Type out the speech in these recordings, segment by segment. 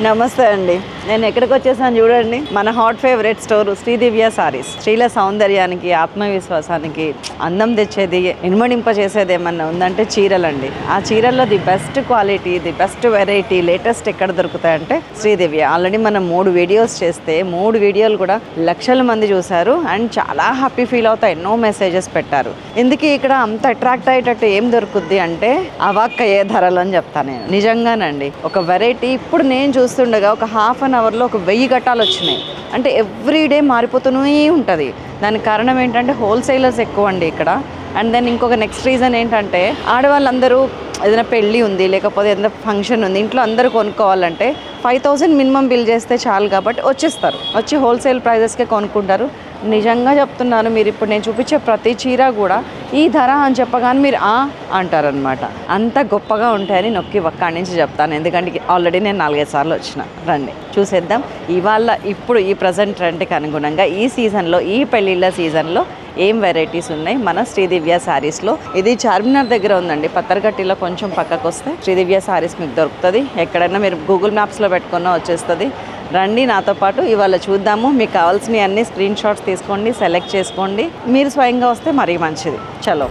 నమస్తే అండి. నేను ఎక్కడికి వచ్చేసాను చూడండి, మన hot favourite store Sridivya saris. స్త్రీల సౌందర్యానికి, ఆత్మవిశ్వాసానికి అందం తెచ్చేది, ఇనుమడింప చేసేది ఏమన్నా ఉందంటే చీరలండి. ఆ చీరల్లో the best quality, the best variety, latest ఎక్కడ దొరుకుతాయంటే శ్రీదివ్య. ఆల్రెడీ మనం 3 వీడియోస్ చేస్తే 3 వీడియోలు కూడా లక్షల మంది చూశారు అండ్ చాలా హ్యాపీ ఫీల్ అవుతా ఎన్నో మెసేజెస్ పెట్టారు. ఎందుకు ఇక్కడ అంత అట్రాక్ట్ అయ్యేటట్టు ఏం దొరుకుద్ది అంటే అవాక్కయ్యే ధరలు అని చెప్తాను నేను. నిజంగానండి, ఒక వెరైటీ ఇప్పుడు నేను చూస్తుండగా ఒక హాఫ్ అన్ అవర్లో ఒక 1000 ఘట్టాలు వచ్చినాయి. అంటే ఎవ్రీడే మారిపోతూనే ఉంటుంది. దానికి కారణం ఏంటంటే హోల్సేలర్స్ ఎక్కువ అండి ఇక్కడ. అండ్ దెన్ ఇంకొక నెక్స్ట్ రీజన్ ఏంటంటే ఆడవాళ్ళందరూ ఏదైనా పెళ్ళి ఉంది, లేకపోతే ఏదైనా ఫంక్షన్ ఉంది, ఇంట్లో అందరూ కొనుక్కోవాలంటే 5000 మినిమం బిల్ చేస్తే చాలు కాబట్టి వచ్చేస్తారు, వచ్చి హోల్సేల్ ప్రైజెస్కే కొనుక్కుంటారు. నిజంగా చెప్తున్నాను, మీరు ఇప్పుడు నేను చూపించే ప్రతి చీర కూడా ఈ ధర అని చెప్పగానే మీరు అంటారనమాట. అంత గొప్పగా ఉంటాయని నొక్కి ఒక్కడి నుంచి చెప్తాను. ఎందుకంటే ఆల్రెడీ నేను 4-5 సార్లు వచ్చిన. రండి చూసేద్దాం ఇవాళ ఇప్పుడు ఈ ప్రజెంట్ ట్రెండ్కి అనుగుణంగా ఈ సీజన్లో, ఈ పెళ్ళిళ్ళ సీజన్లో ఏం వెరైటీస్ ఉన్నాయి మన శ్రీదివ్య శారీస్లో. ఇది చార్మినార్ దగ్గర ఉందండి, పత్తర్గట్టిలో కొంచెం పక్కకు వస్తే శ్రీదివ్య శారీస్ మీకు దొరుకుతుంది. ఎక్కడైనా మీరు గూగుల్ మ్యాప్స్లో పెట్టుకున్నా వచ్చేస్తుంది. రండి నాతో పాటు ఇవాళ చూద్దాము. మీకు కావాల్సినవి అన్ని స్క్రీన్ షాట్స్ తీసుకోండి, సెలెక్ట్ చేసుకోండి. మీరు స్వయంగా వస్తే మరీ మంచిది. చలో.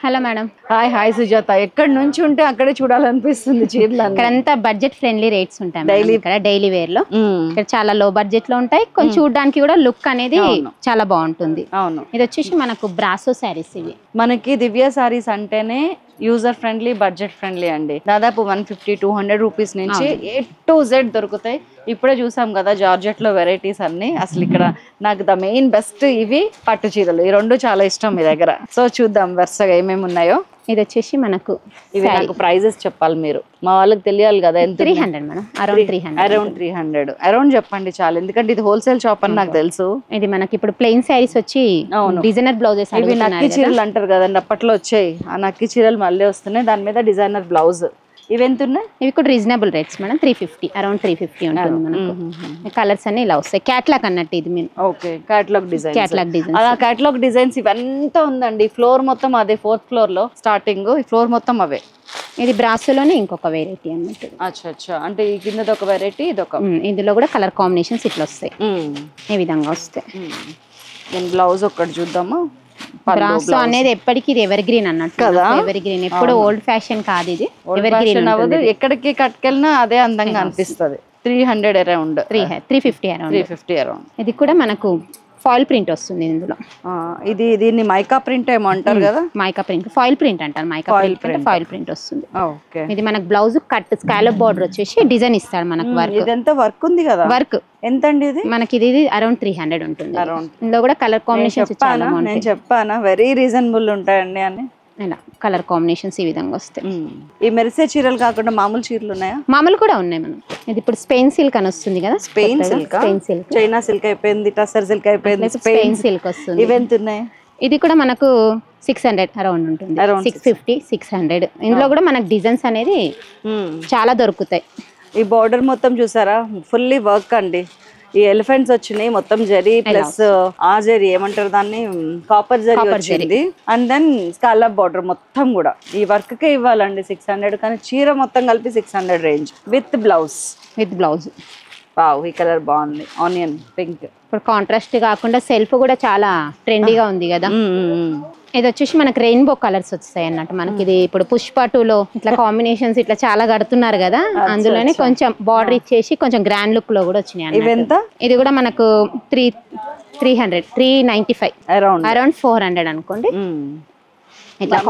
Hello madam. హాయ్ సుజాత. ఎక్కడి నుంచి ఉంటే అక్కడే చూడాలనిపిస్తుంది చీరలు. ఇక్కడంతా బడ్జెట్ ఫ్రెండ్లీ రేట్స్ ఉంటాయి డైలీ వేర్ లో. ఇక్కడ చాలా లో బడ్జెట్ లో ఉంటాయి. కొంచెం చూడడానికి కూడా లుక్ అనేది చాలా బాగుంటుంది. అవును. ఇది వచ్చేసి మనకు బ్రాసో శారీస్. ఇవి మనకి దివ్య శారీస్ అంటేనే యూజర్ ఫ్రెండ్లీ, బడ్జెట్ ఫ్రెండ్లీ అండి. దాదాపు 150-200 రూపీస్ నుంచి A to Z దొరుకుతాయి. ఇప్పుడే చూసాం కదా జార్జెట్ లో వెరైటీస్ అన్ని. అసలు ఇక్కడ నాకు ద మెయిన్ బెస్ట్ ఇవి పట్టు చీరలు. ఈ 2 చాలా ఇష్టం మీ దగ్గర. సో చూద్దాం వరుసగా ఏమేమి ఉన్నాయో. ఇది వచ్చేసి మనకు ఇవి నాకు ప్రైజెస్ చెప్పాలి మీరు, మా వాళ్ళకి తెలియాలి కదా. ఎంత? 300 మేడం. అరౌండ్ 300. అరౌండ్ చెప్పండి చాలు, ఎందుకంటే ఇది హోల్సేల్ షాప్ అని నాకు తెలుసు. ఇది మనకి ఇప్పుడు ప్లెయిన్ శారీస్ వచ్చి డిజైనర్ బ్లౌజెస్, ఇవి నక్కి చీరలు అంటారు కదండి, అప్పట్లో వచ్చాయి. ఆ నక్కి చీరలు మళ్ళీ వస్తున్నాయి, దాని మీద డిజైనర్ బ్లౌజ్. ఇవి ఎంత ఉన్నాయి? ఇవి కూడా రీజనబుల్ రేట్స్ మేడం. 350, అరౌండ్ 350 ఉంటుంది మనకు. కలర్స్ అన్ని ఇలా వస్తాయి. క్యాట్లాగ్ అన్నట్టు ఇది మీరు. Okay, catalogue design. అలా క్యాట్లాగ్ డిజైన్స్ ఇవంతా ఉందండి. ఫ్లోర్ మొత్తం అదే, 4th ఫ్లోర్ లో స్టార్టింగ్. ఈ ఫ్లోర్ మొత్తం అవే. ఇది బ్రాసోలోనే ఇంకొక వెరైటీ అన్నట్టు. అచ్చా, అంటే ఈ కింద ఒక వెరైటీ, ఇదొక. ఇందులో కూడా కలర్ కాంబినేషన్స్ ఇట్లా వస్తాయి, ఈ విధంగా వస్తాయి. నేను బ్లౌజ్ ఒక్కటి చూద్దామా. బ్రాసో అనేది ఎప్పటికీ ఇది ఎవర్ గ్రీన్ అన్నట్టు కదా. ఎవర్ గ్రీన్ ఎప్పుడు ఓల్డ్ ఫ్యాషన్ కాదు. ఇది ఎవర్ గ్రీన్ అవ్వదు. ఎక్కడికి కట్టుకెళ్ళినా అదే అందంగా అనిపిస్తుంది. 300 అరౌండ్, 350 అరౌండ్. ఇది కూడా మనకు ఫాయిల్ ప్రింట్ వస్తుంది ఇందులో. దీన్ని మైకా ప్రింట్ ఏమో అంటారు కదా. మైకా ప్రింట్, ఫాయిల్ ప్రింట్ అంటారు. ఫాయిల్ ప్రింట్ వస్తుంది. ఇది మనకు బ్లౌజ్ కట్ స్కాలప్ బార్డర్ వచ్చేసి డిజైన్ ఇస్తాడు మనకు. వర్క్ ఇదంతా వర్క్ ఉంది కదా. వర్క్ ఎంత అండి ఇది? మనకి ఇది అరౌండ్ 300 ఉంటుంది. ఇందులో కూడా కలర్ కాంబినేషన్స్ చాలా బాగుంటాయి. నేను చెప్పానా వెరీ రీజనబుల్ ఉంటాయండి అని. ఇలా కలర్ కాంబినేషన్స్ ఈ విధంగా వస్తాయి. ఈ మెరిసే చీరలు కాకుండా మామూలు చీరలు ఉన్నాయా? మామూలు కూడా ఉన్నాయి మనం. ఇది ఇప్పుడు స్పెయిన్ సిల్క్ అని వస్తుంది కదా. స్పెయిన్ సిల్క్, చైనా సిల్క్ అయిపోయింది, టసర్ సిల్క్ అయిపోయింది, స్పెయిన్ సిల్క్ వస్తుంది. ఇవెంత ఉన్నాయి? ఇది కూడా మనకు 600 అరౌండ్ ఉంటుంది. 650, 600. ఇందులో కూడా మనకు డిజైన్స్ అనేది చాలా దొరుకుతాయి. ఈ బార్డర్ మొత్తం చూసారా, ఫుల్లీ వర్క్ అండి. ఈ ఎలిఫెంట్స్ వచ్చినాయి, మొత్తం జరీ ప్లస్ ఆ జరీ ఏమంటారు దాన్ని, కాపర్ జరీ వచ్చింది. అండ్ దెన్ స్కాలప్ బార్డర్ మొత్తం కూడా ఈ వర్క్ కే ఇవ్వాలండి 600. కానీ చీర మొత్తం కలిపి 600 రేంజ్ విత్ బ్లౌజ్. వావ్, ఈ కలర్ బాగుంది, ఆనియన్ పింక్. ఇప్పుడు కాంట్రాస్ట్ కాకుండా సెల్ఫ్ కూడా చాలా ట్రెండీగా ఉంది కదా. ఇది వచ్చేసి మనకి రెయిన్బో కలర్స్ వస్తాయి అన్నట్టు. మనకి ఇది ఇప్పుడు పుష్ప 2లో ఇట్లా కాంబినేషన్స్ ఇట్లా చాలా కడుతున్నారు కదా, అందులోనే కొంచెం బార్డర్ ఇచ్చేసి కొంచెం గ్రాండ్ లుక్ లో కూడా వచ్చినాయి. ఇది కూడా మనకు 300, 395 అరౌండ్ 400 అనుకోండి. ఇట్లా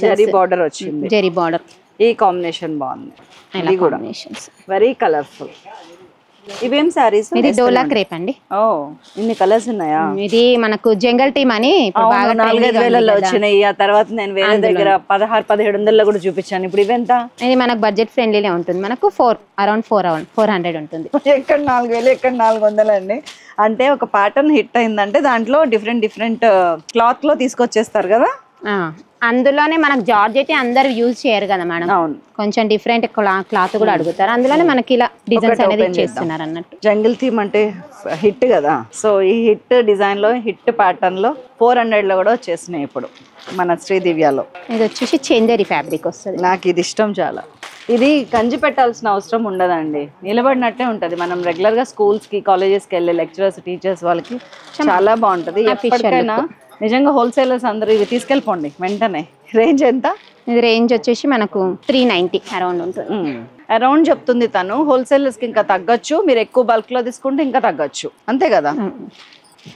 జరీ బార్డర్ వచ్చింది, జరీ బార్డర్. ఈ కాంబినేషన్ బాగుంది. ఇది కూడా వెరీ కలర్ఫుల్. ఇవేం సారీస్? ఇది డోలా క్రేప్ అండి. ఇన్ని కలర్స్ ఉన్నాయా? ఇది మనకు జంగల్ టీమ్ అని 4,500 వచ్చినాయి. ఆ తర్వాత నేను వేరే దగ్గర 1600-1700 కూడా చూపించాను. ఇప్పుడు ఇవెంత? ఇది మనకు బడ్జెట్ ఫ్రెండ్లీనే ఉంటుంది. మనకు అరౌండ్ 400 ఉంటుంది. ఎక్కడ 4000, ఎక్కడ 400 అండి. అంటే ఒక ప్యాటర్న్ హిట్ అయిందంటే దాంట్లో డిఫరెంట్ క్లాత్ లో తీసుకొచ్చేస్తారు కదా. అందులోనే మనకు జార్జెట్ అందరు యూజ్ చేయరు కదా మేడం. అవును, కొంచెం డిఫరెంట్ క్లాత్ కూడా అడుగుతారు. అందులోనే మనకి ఇలా డిజైన్స్ అనేది చేస్తున్నారు అన్నట్టు. జంగిల్ థీమ్ అంటే హిట్ కదా, సో ఈ హిట్ డిజైన్ లో హిట్ ప్యాటర్న్ లో 400 లో కూడా వచ్చేసినాయి ఇప్పుడు మన శ్రీదివ్యలో. ఇది వచ్చేసి చందేరి ఫ్యాబ్రిక్ వస్తుంది. నాకు ఇది ఇష్టం చాలా. ఇది కంచి పెట్టాల్సిన అవసరం ఉండదండి, నిలబడినట్టే ఉంటది. మనం రెగ్యులర్ గా స్కూల్స్ కి కాలేజెస్ కి వెళ్ళే లెక్చరర్స్ టీచర్స్ వాళ్ళకి చాలా బాగుంటది. ఎప్పటికైనా నిజంగా హోల్సేలర్స్ అందరూ ఇవి తీసుకెళ్ళిపోండి వెంటనే. రేంజ్ ఎంత? ఇది రేంజ్ వచ్చేసి మనకు 390 అరౌండ్ ఉంటుంది. అరౌండ్ చెప్తుంది తను. హోల్సేలర్స్ కి ఇంకా తగ్గొచ్చు, మీరు ఎక్కువ బల్క్ లో తీసుకుంటే ఇంకా తగ్గొచ్చు, అంతే కదా.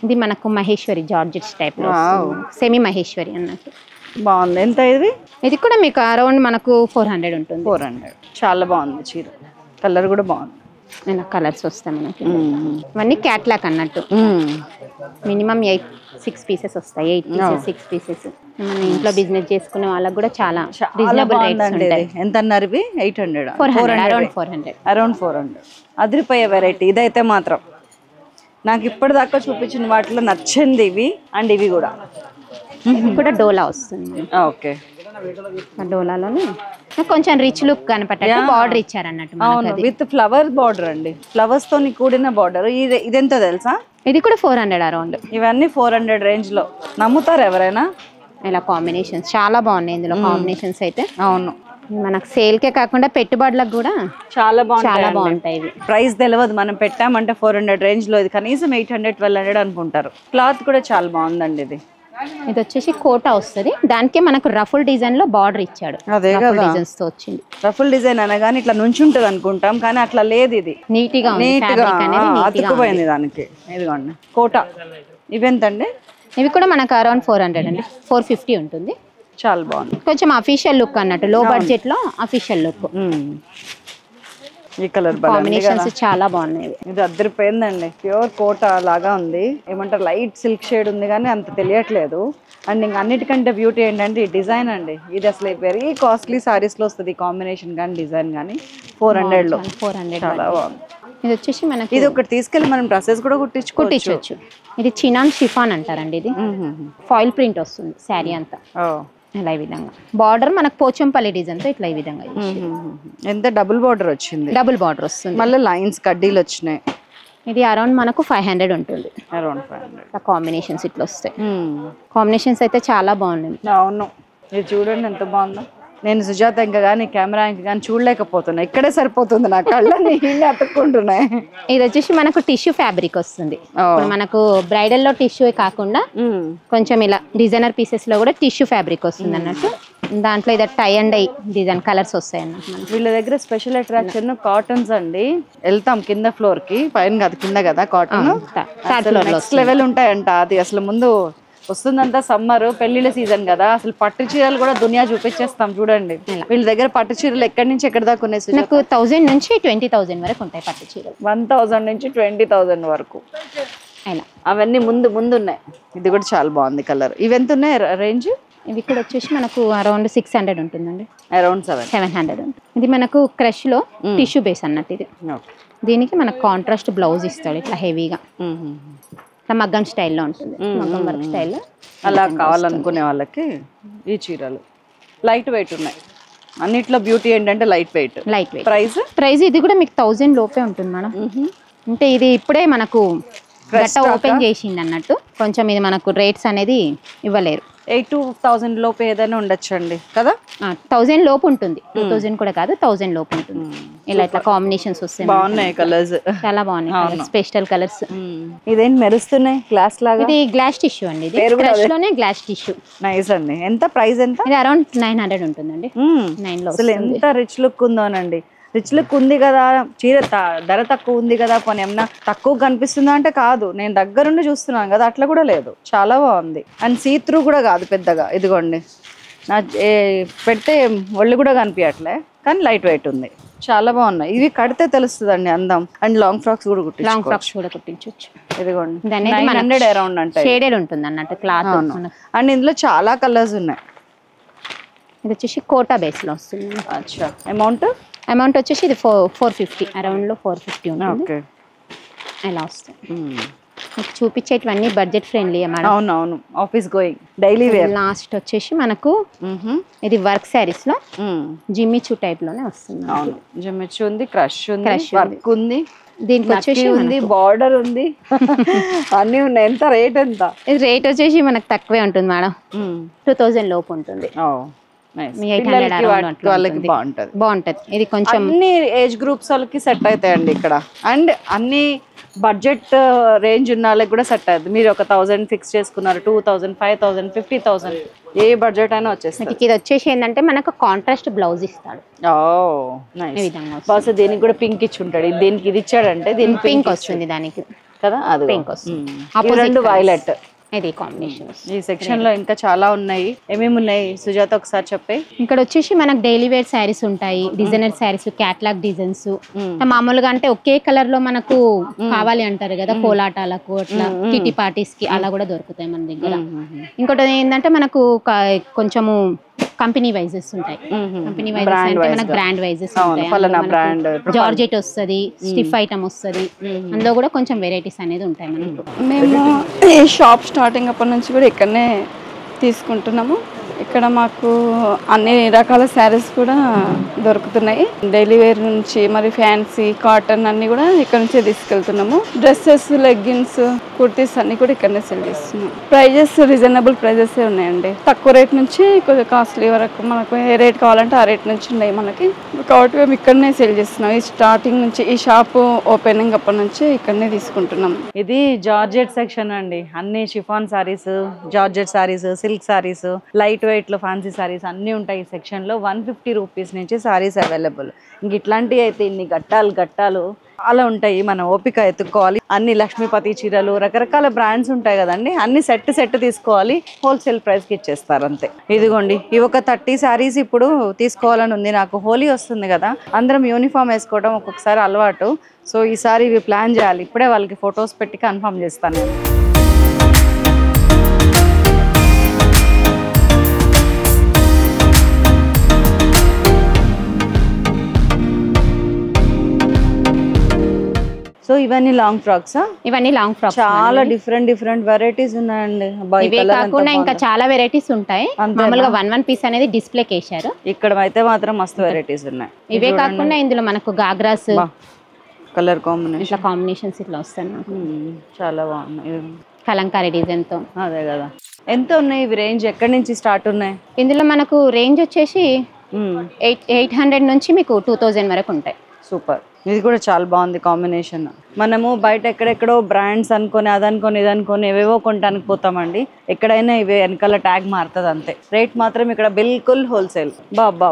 ఇది మనకు మహేశ్వరి జార్జెట్స్ టైప్ లో, సెమీ మహేశ్వరి అన్నట్టు. బాగుంది. ఎంత ఇది? ఇది కూడా మీకు అరౌండ్ మనకు 400 ఉంటుంది. 400. చాలా బాగుంది చీర, కలర్ కూడా బాగుంది. ఇలా కలర్స్ వస్తాయి మనకి. ఇవన్నీ క్యాట్లాక్ అన్నట్టు. మినిమం 6 పీసెస్ వస్తాయి. 8 పీసెస్ 6 పీసెస్. మన ఇంట్లో బిజినెస్ చేసుకునే వాళ్ళకి కూడా చాలా రీజనబుల్ రేట్స్ ఉంటాయి. ఎంత అన్నారు ఇవి? 800, అరౌండ్ 400. అరౌండ్ 400. అదిరిపోయే వెరైటీ ఇదైతే మాత్రం. నాకు ఇప్పటిదాకా చూపించిన వాటిలో నచ్చింది ఇవి అండ్ ఇవి కూడా. ఇది కూడా డోలా వస్తుంది. ఓకే, డోలాలోనే కొంచెం రిచ్ లుక్ కనపడేట్టు బార్డర్ ఇచ్చారు అన్నట్టు. అవును, విత్ ఫ్లవర్ బార్డర్ అండి, ఫ్లవర్స్ తోని కూడిన బార్డర్. ఇదెంత తెలుసా? ఇది కూడా 400 అరౌండ్. ఇవన్నీ 400 రేంజ్ లో. నమ్ముతారు ఎవరైనా? ఇలా కాంబినేషన్స్ చాలా బాగున్నాయి ఇందులో. కాంబినేషన్స్ అయితే అవును, మనకు సేల్ కే కాకుండా పెట్టుబడులకు కూడా చాలా బాగుంటాయి. ప్రైస్ తెలియదు, మనం పెట్టామంటే 400 రేంజ్ లో. ఇది కనీసం 800 1200 అనుకుంటారు. క్లాత్ కూడా చాలా బాగుందండి. ఇది వచ్చేసి కోటా వస్తుంది, దానికే మనకు రఫుల్ డిజైన్ లో బార్డర్ ఇచ్చాడు. అదే కదా, డిజైన్స్ తో వచ్చింది. రఫుల్ డిజైన్ అనగానే ఇట్లా నుంచి ఉంటుంది అనుకుంటాం, కానీ అట్లా లేదు. ఇది నీట్ గా అతుక్కుపోయింది దానికి. ఇదిగోండి కోటా. ఇవెంతండి? ఇవి కూడా మనకు అరౌండ్ 400 అండి. 450 ఉంటుంది. చాలా బాగుంది. కొంచెం అఫీషియల్ లుక్ అన్నట్టు, లో బడ్జెట్ లో అఫీషియల్ లుక్. ఈ కలర్ కాంబినేషన్స్ చాలా బాగున్నాయి. ఇది అద్దరిపోయిందండి. ప్యూర్ కోటా లాగా ఉంది, ఏమంటారు లైట్ సిల్క్ షేడ్ ఉంది కానీ అంత తెలియట్లేదు. అండ్ ఇంకా అన్నిటికంటే బ్యూటీ ఏంటంటే ఈ డిజైన్ అండి. ఇది అసలు వెరీ కాస్ట్లీ సారీస్ లో వస్తుంది కాంబినేషన్ కానీ డిజైన్ కానీ. 400 లో 400 చాలా బాగుంది. ఇది వచ్చేసి మనకి ఇది ఒకటి తీసుకెళ్ళి మనం డ్రెస్సెస్ కూడా కుట్టించుకోవచ్చు. ఇది చినాన్ షిఫాన్ అంటారండి. ఇది ఫాయిల్ ప్రింట్ వస్తుంది శారీ అంతా. ఇలా ఈ విధంగా బార్డర్ మనకు పోచంపల్లి డిజైన్ తో ఇట్లా ఈ విధంగా. ఎంత డబుల్ బార్డర్ వచ్చింది? డబుల్ బార్డర్ వస్తుంది. మళ్ళీ లైన్స్ కడ్డీలు వచ్చినాయి. ఇది అరౌండ్ మనకు 500 ఉంటుంది. అరౌండ్ 500. కాంబినేషన్స్ ఇట్లా వస్తాయి. కాంబినేషన్స్ అయితే చాలా బాగున్నాయి. అవును, ఇది చూడండి ఎంత బాగుందో. నేను సుజాత ఇంకా కానీ కెమెరా ఇంకా కానీ చూడలేకపోతున్నా, ఇక్కడే సరిపోతుంది నా కళ్ళని అతుక్కుంటున్నాయి. ఇది వచ్చేసి మనకు టిష్యూ ఫ్యాబ్రిక్ వస్తుంది. ఇప్పుడు మనకు బ్రైడల్ లో టిష్యూ కాకుండా కొంచెం ఇలా డిజైనర్ పీసెస్ లో కూడా టిష్యూ ఫ్యాబ్రిక్ వస్తుంది అన్నట్టు. దాంట్లో ఇది tie and dye design colours వస్తాయి అన్నట్టు. వీళ్ళ దగ్గర స్పెషల్ అట్రాక్షన్ కాటన్స్ అండి. వెళ్తాం కింద ఫ్లోర్ కి, పైన కాదు కింద కదా కాటన్. నెక్స్ట్ లెవెల్ ఉంటాయంట. అది అసలు ముందు వస్తుందంతా సమ్మర్ పెళ్లిళ్ళ సీజన్ కదా, అసలు పట్టు చీరలు కూడా దునియా చూపించేస్తాం చూడండి. వీళ్ళ దగ్గర పట్టు చీరలు ఎక్కడి నుంచి ఎక్కడి దాకా ఉన్నాయి? నాకు 1000 నుంచి 20,000 వరకు ఉంటాయి పట్టు చీరలు. 1000 నుంచి 20,000 వరకు. అవన్నీ ముందు ఉన్నాయి. ఇది కూడా చాలా బాగుంది కలర్. ఇవి ఎంత ఉన్నాయి రేంజ్? ఇవి కూడా వచ్చేసి మనకు అరౌండ్ 600 ఉంటుందండి. అరౌండ్ 700 ఉంటుంది. ఇది మనకు క్రష్ లో టిష్యూ బేస్ అన్నట్టు. ఇది దీనికి మనకు కాంట్రాస్ట్ బ్లౌజ్ ఇస్తాడు ఇట్లా హెవీగా. ఇట్లా మగ్గం స్టైల్లో ఉంటుంది, మగ్గం వర్క్ స్టైల్లో. అలా కావాలనుకునే వాళ్ళకి ఈ చీరలు లైట్ వెయిట్ ఉన్నాయి. అన్నిట్లో బ్యూటీ ఏంటంటే లైట్ వెయిట్. ప్రైస్ ఇది కూడా మీకు 1000 లోపే ఉంటుంది మేడం. అంటే ఇది ఇప్పుడే మనకు గట్ట ఓపెన్ చేసింది అన్నట్టు. కొంచెం ఇది మనకు రేట్స్ అనేది ఇవ్వలేరు. 8 to 1000 లోపు ఏదైనా ఉండొచ్చండి కదా. 1000 లోపు ఉంటుంది. 2000 కూడా కాదు, 1000 లోపు ఉంటుంది. ఇలా ఇట్లా కాంబినేషన్స్ వస్తాయి. బాగున్నాయి కలర్స్, చాలా బాగున్నాయి. Special colours. ఇదేంటి మెరుస్తున్నాయి గ్లాస్ లాగా? ఇది గ్లాస్ టిష్యూ అండి. ఇది క్రష్ లోనే గ్లాస్ టిష్యూ. నైస్ అండి. ఎంత ప్రైస్ ఎంత? ఇది అరౌండ్ 900 ఉంటుందండి. 9 లో. అసలు ఎంత రిచ్ లుక్ ఉందోనండి. రిచ్ లుక్ ఉంది కదా, చీర ధర తక్కువ ఉంది కదా, పోనీ ఏమన్నా తక్కువ కనిపిస్తుందా అంటే కాదు. నేను దగ్గరుండి చూస్తున్నాను కదా, అట్లా కూడా లేదు. చాలా బాగుంది. అండ్ సీ త్రూ కూడా కాదు పెద్దగా. ఇదిగోండి నా పెడితే ఒళ్ళు కూడా కనిపించట్లే, కానీ లైట్ వెయిట్ ఉంది. చాలా బాగున్నాయి. ఇవి కడితే తెలుస్తుందండి అందం. అండ్ లాంగ్ ఫ్రాక్స్ కూడా కుట్టించవచ్చు. ఇదిగోండి 900 అరౌండ్ అంటే షేడెడ్ ఉంటుంది అన్నట్టు క్లాత్. అండ్ ఇందులో చాలా కలర్స్ ఉన్నాయి. ఇది వచ్చేసి కోటా బేస్ లో వస్తుంది. అచ్చా, అమౌంట్ వచ్చేసి ఇది 450 అరౌండ్ లో 450 ఉంటుంది. ఓకే, ఇలా వస్తుంది. మీకు చూపించేటివన్నీ బడ్జెట్ ఫ్రెండ్లీ మేడం. అవునవును, office going daily wear. Last వచ్చేసి మనకు ఇది వర్క్ శారీస్ లో జిమ్మిచూ టైప్ లోనే వస్తుంది. అవును, జిమ్మిచూ ఉంది, క్రష్ ఉంది, వర్క్ ఉంది, దీనికి వచ్చేసి ఉంది, బార్డర్ ఉంది, అన్ని ఉన్నాయి. ఎంత రేట్ ఎంత? ఇది రేట్ వచ్చేసి మనకు తక్కువే ఉంటుంది మేడం, 2000 లోపు ఉంటుంది. వాళ్ళకి బాగుంటది. ఇది కొంచెం అన్ని ఏజ్ గ్రూప్స్ వాళ్ళకి సెట్ అవుతాయండి ఇక్కడ. అండ్ అన్ని బడ్జెట్ రేంజ్ ఉన్న వాళ్ళకి కూడా సెట్ అవుతుంది. మీరు ఒక 1000 ఫిక్స్ చేసుకున్నారు, 2000, 5000, 50,000 ఏ బడ్జెట్ అయినా వచ్చేస్తుంది. ఇది వచ్చేసి ఏంటంటే మనకు కాంట్రాస్ట్ బ్లౌజ్ ఇస్తాడు. బహుశా దీనికి కూడా పింక్ ఇచ్చి ఉంటాడు. దీనికి ఇది ఇచ్చాడంటే దీనికి పింక్ వస్తుంది దానికి కదా, అది పింక్ వస్తుంది. రెండు వైలెట్. ఇది కాంబినేషన్. ఈ సెక్షన్ లో ఇంకా చాలా ఉన్నాయి. ఏమేమి ఉన్నాయి సుజాత ఒకసారి చెప్పే. ఇక్కడ వచ్చేసి మనకు డైలీ వేర్ శారీస్ ఉంటాయి, డిజైనర్ శారీస్, క్యాట్లాగ్ డిజైన్స్. మామూలుగా అంటే ఒకే కలర్ లో మనకు కావాలి అంటారు కదా, కోలాటాలకు అట్లా కిటీ పార్టీస్ కి అలా కూడా దొరుకుతాయి మన దగ్గర. ఇంకోటి ఏంటంటే మనకు కొంచెము కంపెనీ వైజెస్ ఉంటాయి. కంపెనీ వైజెస్ అంటే మనకు బ్రాండ్ వైజెస్ ఉంటాయి. జార్జెట్ వస్తుంది, స్టిఫ్ ఐటమ్ వస్తుంది, అందులో కూడా కొంచెం వెరైటీస్ అనేది ఉంటాయి మనకు. మేము ఈ షాప్ స్టార్టింగ్ అప్పటి నుంచి కూడా ఇక్కడనే తీసుకుంటున్నాము. ఇక్కడ మాకు అన్ని రకాల శారీస్ కూడా దొరుకుతున్నాయి. డైలీ వేర్ నుంచి మరి ఫ్యాన్సీ, కాటన్ అన్ని కూడా ఇక్కడ నుంచే తీసుకెళ్తున్నాము. డ్రెస్సెస్, లెగ్గిన్స్, కుర్తీస్ అన్ని కూడా ఇక్కడనే సెల్ చేస్తున్నాం. ప్రైజెస్ రీజనబుల్ ప్రైజెస్ ఉన్నాయండి. తక్కువ రేట్ నుంచి కొంచెం కాస్ట్లీ వరకు మనకు ఏ రేట్ కావాలంటే ఆ రేట్ నుంచి ఉన్నాయి మనకి. కాబట్టి మేము ఇక్కడనే సెల్ చేస్తున్నాం. ఈ స్టార్టింగ్ నుంచి ఈ షాప్ ఓపెనింగ్ అప్పటి నుంచి ఇక్కడనే తీసుకుంటున్నాం. ఇది జార్జెట్ సెక్షన్ అండి. అన్ని chiffon saris, georgette saris, silk saris, light weight లో ఫ్యాన్సీ సారీస్ అన్ని ఉంటాయి ఈ సెక్షన్ లో. 150 రూపీస్ నుంచి సారీస్ అవైలబుల్. ఇంక ఇట్లాంటివి అయితే ఇన్ని గట్టాలు అలా ఉంటాయి. మనం ఓపిక ఎత్తుకోవాలి. అన్ని లక్ష్మీపతి చీరలు, రకరకాల బ్రాండ్స్ ఉంటాయి కదండి, అన్ని సెట్ తీసుకోవాలి. హోల్సేల్ ప్రైస్ కి ఇచ్చేస్తారు అంతే. ఇదిగోండి, ఇవి ఒక 30 సారీస్ ఇప్పుడు తీసుకోవాలని ఉంది నాకు. హోలీ వస్తుంది కదా, అందరం యూనిఫామ్ వేసుకోవడం ఒక్కొక్కసారి అలవాటు. సో ఈసారి ఇవి ప్లాన్ చేయాలి. ఇప్పుడే వాళ్ళకి ఫొటోస్ పెట్టి కన్ఫర్మ్ చేస్తాను నేను. సో ఇవన్నీ లాంగ్ ఫ్రాక్స్. ఇవన్నీ లాంగ్ ఫ్రాక్స్, చాలా డిఫరెంట్ వెరైటీస్ ఉన్నాయండి. ఇవే కాకుండా ఇంకా చాలా వెరైటీస్ ఉంటాయి. మామూలుగా 1 పీస్ అనేది డిస్ప్లే చేశారు. ఇక్కడ అయితే మాత్రం మస్తు వెరైటీస్ ఉన్నాయి. ఇవే కాకుండా ఇందులో మనకు గాగ్రాస్, కలర్ కాంబినేషన్, ఇట్లా కాంబినేషన్స్ ఇట్లా వస్తాయి. చాలా బాగున్నాయి. కలంకారీ డిజైన్ తో. అదే కదా. ఎంత ఉన్నాయి ఇవి? రేంజ్ ఎక్కడి నుంచి స్టార్ట్ ఉన్నాయి? ఇందులో మనకు రేంజ్ వచ్చేసి 800 నుంచి మీకు 2000 వరకు ఉంటాయి. సూపర్. ఇది కూడా చాలా బాగుంది కాంబినేషన్. మనము బయట ఎక్కడెక్కడో బ్రాండ్స్ అనుకొని అదనుకొని ఇదనుకొని ఏవేవో కొనడానికి పోతామండి. ఎక్కడైనా ఇవే వెనకాల ట్యాగ్ మారుతుంది అంతే. రేట్ మాత్రం ఇక్కడ బిల్కుల్ హోల్సేల్. బాబా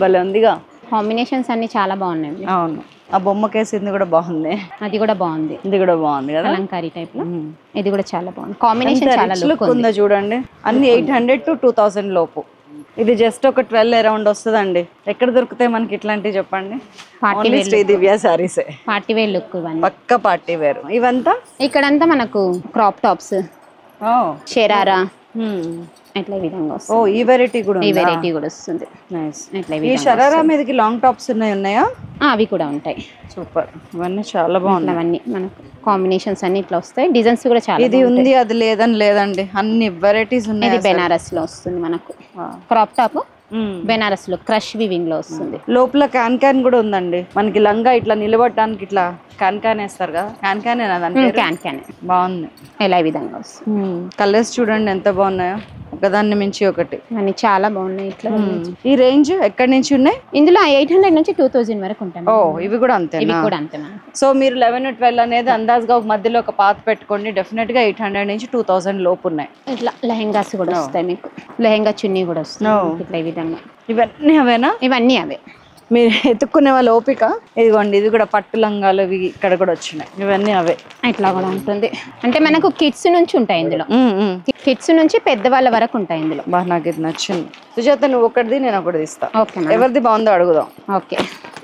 భలే ఉందిగా. కాంబినేషన్స్ అన్ని చాలా బాగున్నాయి. అవును, ఆ బొమ్మ కేసింది కూడా బాగుంది. అది కూడా బాగుంది. ఇది కూడా బాగుంది కదా, కలంకారీ టైప్ లో. ఇది కూడా చాలా బాగుంది. కాంబినేషన్ చాలా లుక్ ఉందో చూడండి. అన్ని 800 to 2000 లోపు. ఇది జస్ట్ ఒక 12 అరౌండ్ వస్తుందండి. ఎక్కడ దొరుకుతాయి మనకి ఇట్లాంటివి చెప్పండి? శ్రీ దివ్య సారీసే. పార్టీ వేర్ లుక్, పక్క పార్టీ వేర్. ఇవంతా ఇక్కడంతా మనకు క్రాప్ టాప్స్, షెరారా ఇట్లా ఈ విధంగా వస్తుంది. ఓ, ఈ వెరైటీ కూడా, ఈ వెరైటీ కూడా వస్తుంది. ఈ షరారా మీదకి లాంగ్ టాప్స్ ఉన్నాయా? అవి కూడా ఉంటాయి. సూపర్. ఇవన్నీ చాలా బాగున్నాయి. అవన్నీ మనకు కాంబినేషన్స్ అన్ని ఇట్లా వస్తాయి. డిజైన్స్ కూడా చాలా. ఇది ఉంది అది లేదని లేదండి, అన్ని వెరైటీస్ ఉన్నాయి. ఇది బెనారస్ లో వస్తుంది మనకు. క్రాప్ టాప్ బెనారస్ లో క్రష్ వివింగ్ లో వస్తుంది. లోపల క్యాన్ కూడా ఉందండి. మనకి లంగా ఇట్లా నిలబడటానికి ఇట్లా క్యాన్ వేస్తారు కదా, క్యాన్ బాగుంది. ఇలా ఈ విధంగా వస్తుంది. కలర్స్ చూడండి ఎంత బాగున్నాయో, ఒకదాన్ని మించి ఒకటి. అన్ని చాలా బాగున్నాయి. ఇట్లా ఈ రేంజ్ ఎక్కడి నుంచి ఉన్నాయి? ఇందులో 800 నుంచి 2000 వరకు ఉంటాయి. ఓ, ఇవి కూడా అంతే. ఇవి కూడా అంతే. సో మీరు 11, 12 అనేది అందాజుగా ఒక మధ్యలో ఒక పాత పెట్టుకోండి. డెఫినెట్ గా 800 నుంచి 2000 లోపు ఉన్నాయి. ఇట్లా లెహెంగాస్ కూడా వస్తాయి మీకు. లెహెంగా చున్నీ కూడా వస్తుంది ఇట్లా ఈ విధంగా. ఇవన్నీ అవేనా? ఇవన్నీ అవే. మీరు ఎత్తుక్కునే వాళ్ళ ఓపిక. ఇదిగోండి, ఇది కూడా పట్టు లంగాలు ఇవి ఇక్కడ కూడా వచ్చినాయి. ఇవన్నీ అవే. ఇట్లా కూడా ఉంటుంది. అంటే మనకు కిడ్స్ నుంచి ఉంటాయి ఇందులో. కిడ్స్ నుంచి పెద్దవాళ్ళ వరకు ఉంటాయి ఇందులో. బాగా నాకు ఇది నచ్చింది. సుజాత, నువ్వు ఒకటిది నేను ఒకటి తీస్తా. ఓకే. ఎవరిది బాగుందో అడుగుదాం. ఓకే.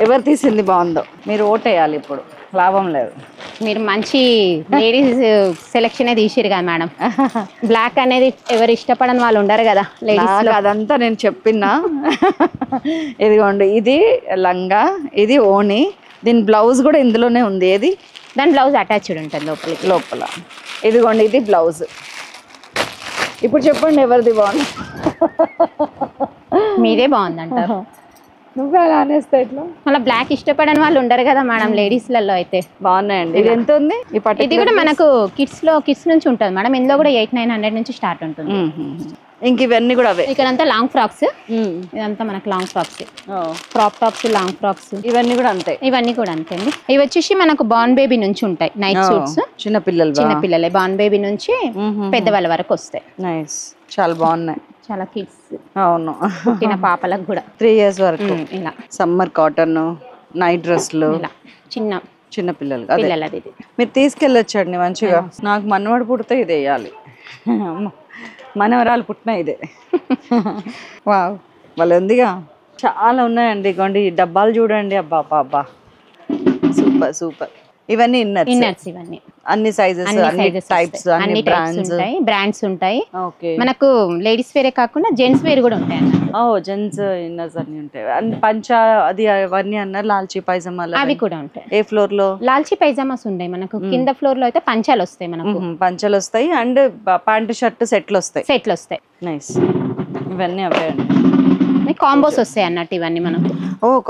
ఎవరు తీసింది బాగుందో మీరు ఓటేయాలి. ఇప్పుడు లాభం లేదు. మీరు మంచి లేడీస్ సెలెక్షన్ తీసిరు కదా మేడం. బ్లాక్ అనేది ఎవరు ఇష్టపడని వాళ్ళు ఉండరు కదా లేడీస్. అదంతా నేను చెప్పినా. ఇదిగోండి, ఇది లంగా, ఇది ఓణి, దీని బ్లౌజ్ కూడా ఇందులోనే ఉంది. ఏది దాని బ్లౌజ్ అటాచ్డ్ ఉంటుంది లోపలికి. లోపల ఇదిగోండి, ఇది బ్లౌజ్. ఇప్పుడు చెప్పండి ఎవరిది బాగుంది? మీదే బాగుందంటారు. నువ్వే అలా అనేస్తే ఎట్లా? మళ్ళీ బ్లాక్ ఇష్టపడని వాళ్ళు ఉండరు కదా మేడం, లేడీస్లలో అయితే. బాగున్నాయండి. ఇది ఎంత ఉంది? ఇది కూడా మనకు కిడ్స్ నుంచి ఉంటుంది మేడం. ఇందులో కూడా 800-900 నుంచి స్టార్ట్ ఉంటుంది. ఇంక ఇవన్నీ కూడా అవే. ఇక్కడంతా లాంగ్ ఫ్రాక్స్, ఇదంతా మనకు long frocks, crop tops, long frocks, ఇవన్నీ కూడా అంతే. ఇవన్నీ కూడా అంతే అండి. ఇవి వచ్చేసి మనకు బార్న్ బేబీ నుంచి ఉంటాయి నైట్ సూట్స్. చిన్నపిల్లలే బార్న్ బేబీ నుంచి పెద్దవాళ్ళ వరకు వస్తాయి. నైస్, చాలా బాగున్నాయి. చాలా కిడ్స్, అవును, పుట్టిన పాపలకు కూడా 3 years వరకు. ఇలా సమ్మర్ కాటన్ నైట్ డ్రెస్లు, ఇలా చిన్న పిల్లలు. పిల్లలది ఇది. మీరు తీసుకెళ్ళొచ్చండి మంచిగా. నాకు మనవాడు పుడితే ఇది వేయాలి, మనవరాలు పుట్టిన ఇదే. వావ్, వాళ్ళు ఉందిగా. చాలా ఉన్నాయండి. ఇగోండి ఈ డబ్బాలు చూడండి. అబ్బా అబ్బా, సూపర్ సూపర్. ఇవన్నీ ఇన్నర్స్, ఇవన్నీ అన్ని సైజెస్, అన్ని టైప్స్, అన్ని బ్రాండ్స్ ఉంటాయి. ఓకే, మనకు లేడీస్ వేరే కాకుండా జెంట్స్ వేర్ కూడా ఉంటాయి అన్న. జెంట్స్ ఇన్నర్స్ అన్ని ఉంటాయి. అన్ని పంచ అది అవన్నీ అన్నారు. లాల్చీ పైజామాలు అవి కూడా ఉంటాయి. ఏ ఫ్లోర్ లో? లాల్చీ పైజామాస్ ఉంటాయి మనకు. కింద ఫ్లోర్ లో అయితే పంచాలు వస్తాయి మనకు. పంచలు వస్తాయి అండ్ ప్యాంట్ షర్ట్ సెట్లు వస్తాయి. నైస్. ఇవన్నీ అవే అండి. కాంబోస్ వస్తాయి అన్నట్టు ఇవన్నీ మనకు.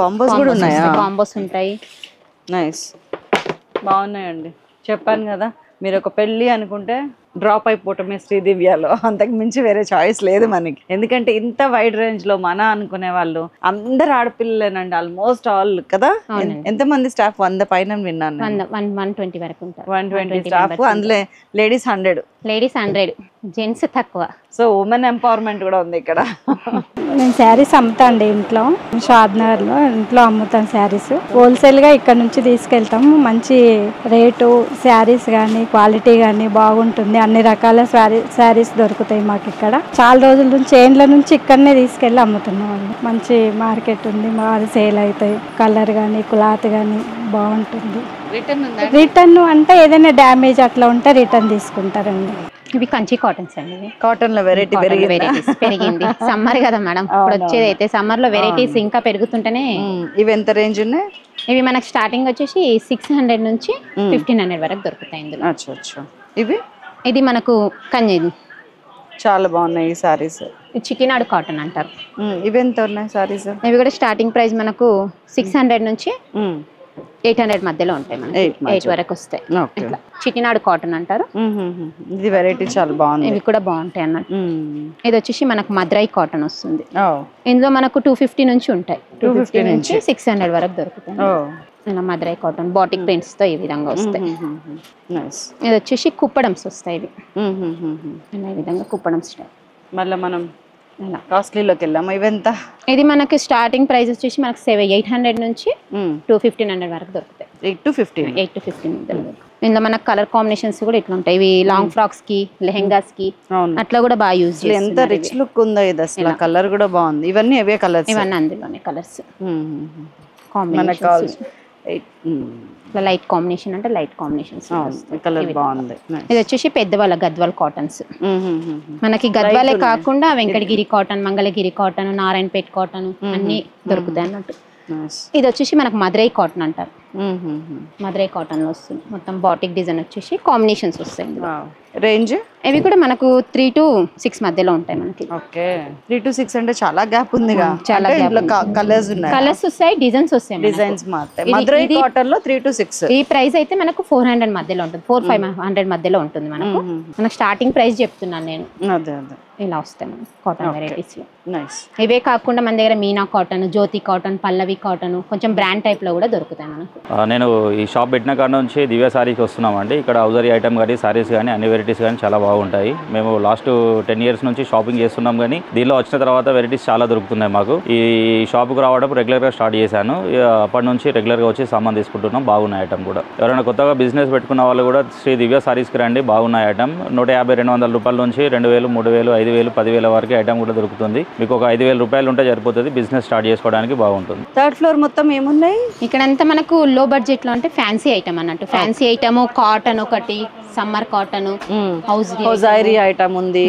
కాంబోస్ కూడా ఉన్నాయా? కాంబోస్ ఉంటాయి. నైస్, బాగున్నాయండి. చెప్పాను కదా, మీరు ఒక పెళ్ళి అనుకుంటే డ్రాప్ అయిపోవటమే శ్రీదివ్యలో. అంతకు మించి వేరే చాయిస్ లేదు మనకి. ఎందుకంటే ఇంత వైడ్ రేంజ్ లో మన అనుకునే వాళ్ళు అందరు ఆడపిల్లలేనండి, ఆల్మోస్ట్ ఆల్ కదా. ఎంతమంది స్టాఫ్? 100 పైన విన్నాను. 120 వరకు ఉంటారు. 120 స్టాఫ్, అందులో లేడీస్ 100, జెంట్స్ తక్కువ. సో ఉమెన్ ఎంపవర్మెంట్ కూడా ఉంది ఇక్కడ. నేను శారీస్ అమ్ముతా అండి ఇంట్లో, షాద్నగర్లో ఇంట్లో అమ్ముతాను శారీస్. హోల్సేల్గా ఇక్కడ నుంచి తీసుకెళ్తాము. మంచి రేటు, శారీస్ కానీ క్వాలిటీ కానీ బాగుంటుంది. అన్ని రకాల శారీస్ దొరుకుతాయి మాకు ఇక్కడ. చాలా రోజుల నుంచి ఏండ్ల నుంచి ఇక్కడనే తీసుకెళ్ళి అమ్ముతున్నాం. మంచి మార్కెట్ ఉంది, బాగా సేల్ అవుతాయి. కలర్ కానీ క్లాత్ కానీ బాగుంటుంది. రిటర్న్ అంటే ఏదైనా డ్యామేజ్ అట్లా ఉంటే రిటర్న్ తీసుకుంటారండి. ఇవి కంచి కాటన్స్ అండి. కాటన్ లో వెరైటీస్ పెరిగింది. సమ్మర్ కదా మేడం, ఇప్పుడు వచ్చేది అయితే సమ్మర్ లో వెరైటీస్ ఇంకా పెరుగుతుంటేనే. ఇవి ఎంత రేంజ్ ఉన్నాయి? ఇవి మనకు స్టార్టింగ్ వచ్చేసి 600 నుంచి 1500 వరకు దొరుకుతాయి ఇందులో. ఇది మనకు కంచి, చాలా బాగున్నాయి ఈ సారీస్. చిటినాడు కాటన్ అంటారు. ఇవి ఎంత ఉన్నాయి సారీస్? ఇవి కూడా స్టార్టింగ్ ప్రైస్ మనకు 600 నుంచి 800 మధ్యలో ఉంటాయి. మనకి 8 వరకు వస్తాయి. ఇట్లా చిటినాడు కాటన్ అంటారు. ఇది వెరైటీ చాలా బాగుంది. ఇవి కూడా బాగుంటాయి అన్నట్టు. ఇది వచ్చేసి మనకు మద్రాయి కాటన్ వస్తుంది. ఇందులో మనకు 250 నుంచి ఉంటాయి. 250 నుంచి 600 వరకు దొరుకుతాయి. ఇలా మద్రాయి కాటన్ బాటిక్ ప్రింట్స్ తో ఈ విధంగా వస్తాయి. ఇది వచ్చేసి కుప్పడమ్స్ వస్తాయి. ఇవి ఇలా ఈ విధంగా కుప్పడమ్స్ స్టైల్. మళ్ళీ మనం కాస్ట్లీలోకి వెళ్ళాము. ఇవెంత? ఇది మనకి స్టార్టింగ్ ప్రైస్ వచ్చేసి మనకు 800 నుంచి 1500 వరకు దొరుకుతాయి. 8 to 15 ఇందులో మనకు కలర్ కాంబినేషన్స్ కూడా ఇట్లా ఉంటాయి. ఇవి లాంగ్ ఫ్రాక్స్ కి, లెహెంగాస్ కి అట్లా కూడా బాగా యూజ్ చేస్తారు. ఎంత రిచ్ లుక్ ఉందో ఇది అసలు. కలర్ కూడా బాగుంది. ఇవన్నీ అవే కలర్స్? ఇవన్నీ అందులోనే కలర్స్ కాంబినేషన్స్. లైట్ కాంబినేషన్ అంటే లైట్ కాంబినేషన్స్. కలర్ బాగుంది. ఇది వచ్చేసి పెద్దవాళ్ళ గద్వాల్ కాటన్స్. మనకి గద్వాలే కాకుండా Venkatagiri cotton, Mangalagiri cotton, Narayanpet cotton అన్ని దొరుకుతాయి అన్నట్టు. ఇది వచ్చేసి మనకు మదురై కాటన్ అంటారు. మదురై కాటన్ లో వస్తుంది. మొత్తం బాటిక్ డిజైన్ వచ్చేసి కాంబినేషన్స్ వస్తాయి. రేంజ్ ఇవి కూడా మనకు 3 to 6 మధ్యలో ఉంటాయి మనకి. ఓకే, 3 to 6 అంటే చాలా గ్యాప్ ఉంది. చాలా కలర్స్ ఉన్నాయి, కలర్స్ వస్తాయి, డిజైన్స్ వస్తాయి. డిజైన్స్ మాత్రం మదురై కాటన్ లో 3 to 6. ఈ ప్రైస్ అయితే మనకు 400 మధ్యలో ఉంటుంది. 400-500 మధ్యలో ఉంటుంది మనకు. మనకు స్టార్టింగ్ ప్రైస్ చెప్తున్నాను నేను. అదే ఇలా వస్తాయి మనకు కాటన్ వెరైటీస్ లో. నైస్. ఇవే కాకుండా మన దగ్గర మీనా కాటన్, జ్యోతి కాటన్, పల్లవి కాటన్ కొంచెం బ్రాండ్ టైప్ లో కూడా దొరుకుతాయి మనకు. నేను ఈ షాప్ పెట్టిన కాడ నుంచి దివ్య సారీకి వస్తున్నామండి. ఇక్కడ హౌజరీ ఐటమ్ కానీ సారీస్ కానీ అన్ని వెరైటీస్ కానీ చాలా బాగుంటాయి. మేము లాస్ట్ 10 years నుంచి షాపింగ్ చేస్తున్నాం, కానీ దీనిలో వచ్చిన తర్వాత వెరైటీస్ చాలా దొరుకుతున్నాయి మాకు. ఈ షాప్కి రావడం రెగ్యులర్గా స్టార్ట్ చేశాను. అప్పటి నుంచి రెగ్యులర్గా వచ్చి సామాన్ తీసుకుంటున్నాం. బాగున్నాయి ఐటమ్ కూడా. ఎవరైనా కొత్తగా బిజినెస్ పెట్టుకున్న వాళ్ళు కూడా శ్రీ దివ్య సారీస్కి రండి, బాగున్నాయి ఐటమ్. 150-200 రూపాయల నుంచి 2000, 3000, 5000, 10,000 వరకు ఐటమ్ కూడా దొరుకుతుంది. మీకు ఒక 5,000 రూపాయలు ఉంటే సరిపోతుంది, బిజినెస్ స్టార్ట్ చేసుకోవడానికి బాగుంటుంది. థర్డ్ ఫ్లోర్ మొత్తం ఏమున్నాయి? ఇక్కడంతా మనకు లో బడ్జెట్ లో అంటే ఫ్యాన్సీ ఐటమ్ అన్నట్టు. ఫ్యాన్సీ ఐటమ్ కాటన్ ఒకటి, సమ్మర్ కాటన్, హౌజైరీ ఐటమ్ ఉంది,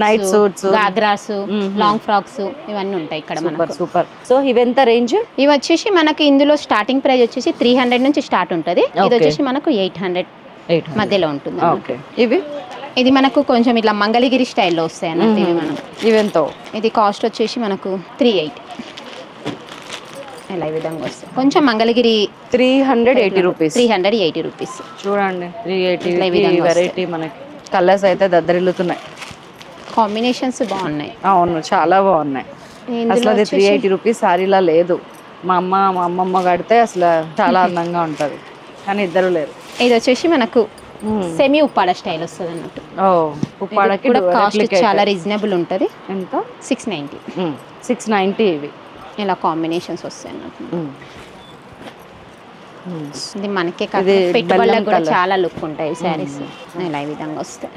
night suits, ghagras, long frocks ఇవన్నీ ఉంటాయి ఇక్కడ మనకు. సూపర్. సో ఇవెంత రేంజ్? ఇవి వచ్చేసి మనకి ఇందులో స్టార్టింగ్ ప్రైస్ వచ్చేసి 300 నుంచి స్టార్ట్ ఉంటుంది. ఇది వచ్చేసి మనకు 800 మధ్యలో ఉంటుంది. ఓకే. ఇది మనకు కొంచెం ఇట్లా మంగళగిరి స్టైల్లో వస్తాయి అన్నట్టు. ఇవి మనకు ఇవెంతో? ఇది కాస్ట్ వచ్చేసి మనకు 380 ఇలా ఈ విధంగా వస్తాయి. కొంచెం మంగళగిరి 380 రూపీస్. 380 రూపీస్ చూడండి 380 వెరైటీ. మనకి కలర్స్ అయితే దద్దరిల్లుతున్నాయి, కాంబినేషన్స్ బాగున్నాయి. అవును చాలా బాగున్నాయి. అసలు అది 380 రూపీస్ సారీలా లేదు. మా అమ్మమ్మ కడితే అసలు చాలా అందంగా ఉంటుంది, కానీ ఇద్దరు లేరు. ఇది వచ్చేసి మనకు సెమీ ఉప్పాడ స్టైల్ వస్తుంది అన్నట్టు. ఉప్పాడకి కూడా కాస్ట్ చాలా రీజనబుల్ ఉంటుంది. ఎంత? 690. 690 ఇవి. ఇలా కాంబినేషన్స్ వస్తాయి అన్నట్టు. ఇది మనకే పెట్టుబడులకు కూడా చాలా లుక్ ఉంటాయి శారీస్. ఇలా ఈ విధంగా వస్తాయి.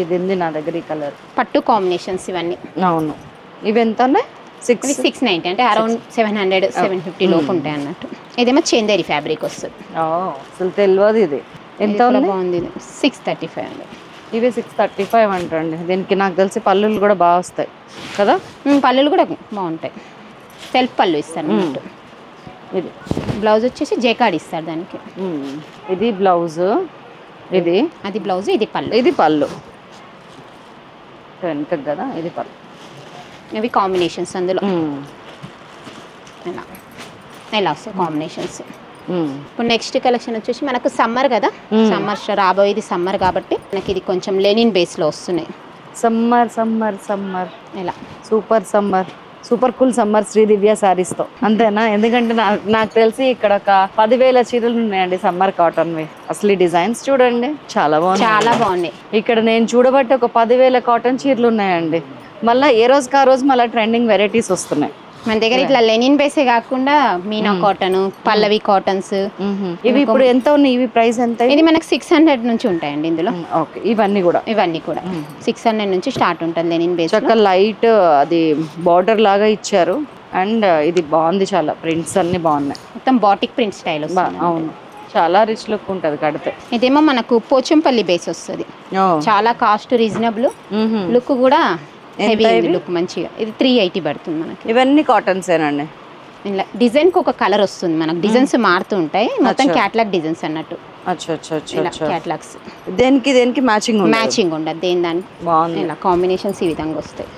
ఇది నా దగ్గర ఈ కలర్ పట్టు కాంబినేషన్స్ ఇవన్నీ. అవును. ఇవి ఎంత ఉన్నాయి? 690 అంటే అరౌండ్ 700 750 లోపు ఉంటాయి అన్నట్టు. ఇదేమో చందేరి ఫ్యాబ్రిక్ వస్తుంది. అసలు తెలియదు ఇది. ఎంత బాగుంది. 635. ఇవి 635 అంటండి. దీనికి నాకు తెలిసి పళ్ళులు కూడా బాగా వస్తాయి కదా? పళ్ళులు కూడా బాగుంటాయి. సెల్ఫ్ పళ్ళు ఇస్తారు అన్నట్టు. ఇది బ్లౌజ్ వచ్చేసి జేకాడ్ ఇస్తారు దానికి. ఇది బ్లౌజ్, ఇది అది బ్లౌజ్, ఇది పళ్ళు. ఇది పళ్ళు వెనక కదా, ఇది పళ్ళు. ఇవి కాంబినేషన్స్ అందులో ఎలా వస్తాయి కాంబినేషన్స్. ఇప్పుడు నెక్స్ట్ కలెక్షన్ వచ్చేసి మనకు సమ్మర్ కదా, సమ్మర్ రాబోయేది సమ్మర్ కాబట్టి మనకి ఇది కొంచెం లెనిన్ బేస్లో వస్తున్నాయి. సమ్మర్ సమ్మర్ సమ్మర్ ఎలా super summer, super cool summer Sridivya శారీస్తో. అంతేనా? ఎందుకంటే నాకు తెలిసి ఇక్కడ ఒక 10,000 చీరలు ఉన్నాయండి సమ్మర్ కాటన్వి. అసలు ఈ డిజైన్స్ చూడండి చాలా బాగున్నాయి, చాలా బాగున్నాయి. ఇక్కడ నేను చూడబట్టి ఒక 10,000 కాటన్ చీరలు ఉన్నాయండి. మళ్ళీ ఏ రోజుకి ఆ రోజు మళ్ళీ ట్రెండింగ్ వెరైటీస్ వస్తున్నాయి మన దగ్గర. ఇట్లా లెనిన్ బేసే కాకుండా మీనా కాటన్, పల్లవి కాటన్స్ ఇవి ఇప్పుడు ఎంత ఉన్నాయి? ఇవి ప్రైస్ ఎంత? ఇది మనకు 600 నుంచి ఉంటాయండి ఇందులో. ఓకే. ఇవన్నీ కూడా 600 నుంచి స్టార్ట్ ఉంటుంది లెనిన్ బేస్. చక్కగా లైట్ అది బార్డర్ లాగా ఇచ్చారు. అండ్ ఇది బాగుంది, చాలా ప్రింట్స్ అన్ని బాగున్నాయి. మొత్తం బాటిక్ ప్రింట్ స్టైల్ వస్తుంది. అవును, చాలా రిచ్ లుక్ ఉంటుంది కడితే. ఇదేమో మనకు పోచంపల్లి బేస్ వస్తుంది. చాలా కాస్ట్ రీజనబుల్, లుక్ కూడా హెవీ లుక్ మంచిగా. ఇది 380 పడుతుంది మనకి. ఇవన్నీ కాటన్స్ ఏనండి. ఇలా డిజైన్ కి ఒక కలర్ వస్తుంది మనకు. డిజైన్స్ మారుతూ ఉంటాయి. మొత్తం క్యాటలాగ్ డిజైన్స్ అన్నట్టు. క్యాటలాగ్స్ దేనికి మ్యాచింగ్ ఉండదు. దేని దానికి బాగుంది. ఇలా కాంబినేషన్స్ ఈ విధంగా వస్తాయి.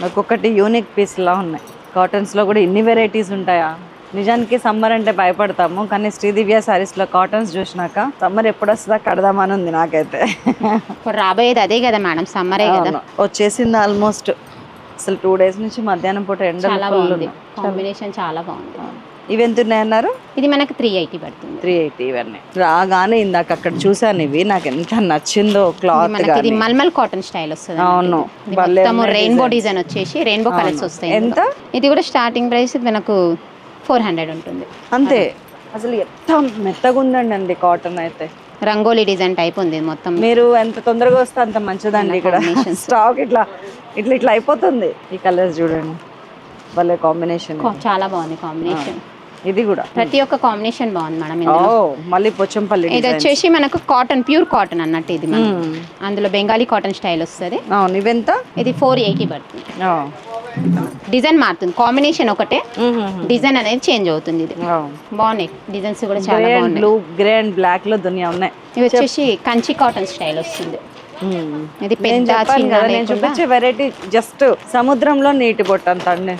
ఒక్కొక్కటి యూనిక్ పీస్ లా ఉన్నాయి. కాటన్స్ లో కూడా ఇన్ని వెరైటీస్ ఉంటాయా? నిజానికి సమ్మర్ అంటే భయపడతాము, కానీ శ్రీదివ్య శారీస్లో కాటన్స్ చూసినాక సమ్మర్ ఎప్పుడు వస్తుందా కడదామని ఉంది నాకైతే. ఇప్పుడు రాబోయేది అదే కదా మేడం, సమ్మరే కదా. వచ్చేసింది ఆల్మోస్ట్. అసలు 2 days నుంచి మధ్యాహ్నం పూట ఎండ. చాలా బాగుంది కాంబినేషన్, చాలా బాగుంది. ఇవి ఎంత ఉన్నాయన్నారు? ఇది మనకు 380 పడుతుంది. 380. ఇవన్నీ రాగానే ఇందాక అక్కడ చూసాను, ఇవి నాకు ఎంత నచ్చిందో క్లాత్. ఇది మల్మల్ కాటన్ స్టైల్ వస్తుంది. అవును, మొత్తం రెయిన్బో డిజైన్ వచ్చేసి రెయిన్బో కలర్స్ వస్తాయి. ఎంత? ఇది కూడా స్టార్టింగ్ ప్రైస్ మనకు 400 ఉంటుంది అంతే. అసలు ఎంత మెత్తగా ఉందండి కాటన్ అయితే. రంగోలీ డిజైన్ టైప్ ఉంది మొత్తం. మీరు ఎంత తొందరగా వస్తే అంత మంచిదండి. ఇక్కడ స్టాక్ ఇట్లా ఇట్లా ఇట్లా అయిపోతుంది. ఈ కలర్స్ చూడండి, భలే కాంబినేషన్, చాలా బాగుంది కాంబినేషన్. ఇది కూడా ప్రతి ఒక్క కాంబినేషన్ బాగుంది మేడం. మళ్ళీ పోచంపల్లి. ఇది వచ్చేసి మనకు కాటన్, ప్యూర్ కాటన్ అన్నట్టు. ఇది అందులో బెంగాలీ కాటన్ స్టైల్ వస్తుంది. అవును. ఇవెంత? ఇది 480 పడుతుంది. డిజైన్ మారుతుంది, కాంబినేషన్ ఒకటే, డిజైన్ అనేది చేంజ్ అవుతుంది. ఇది బాగున్నాయి డిజైన్స్ కూడా చాలా బాగున్నాయి. బ్లూ, గ్రే అండ్ బ్లాక్ లో దునియా ఉన్నాయి. ఇవి వచ్చేసి కంచి కాటన్ స్టైల్ వస్తుంది. ఇది పెద్ద నేను చూపించే వెరైటీ జస్ట్ సముద్రంలో నీటి బొట్టు అంత అండి,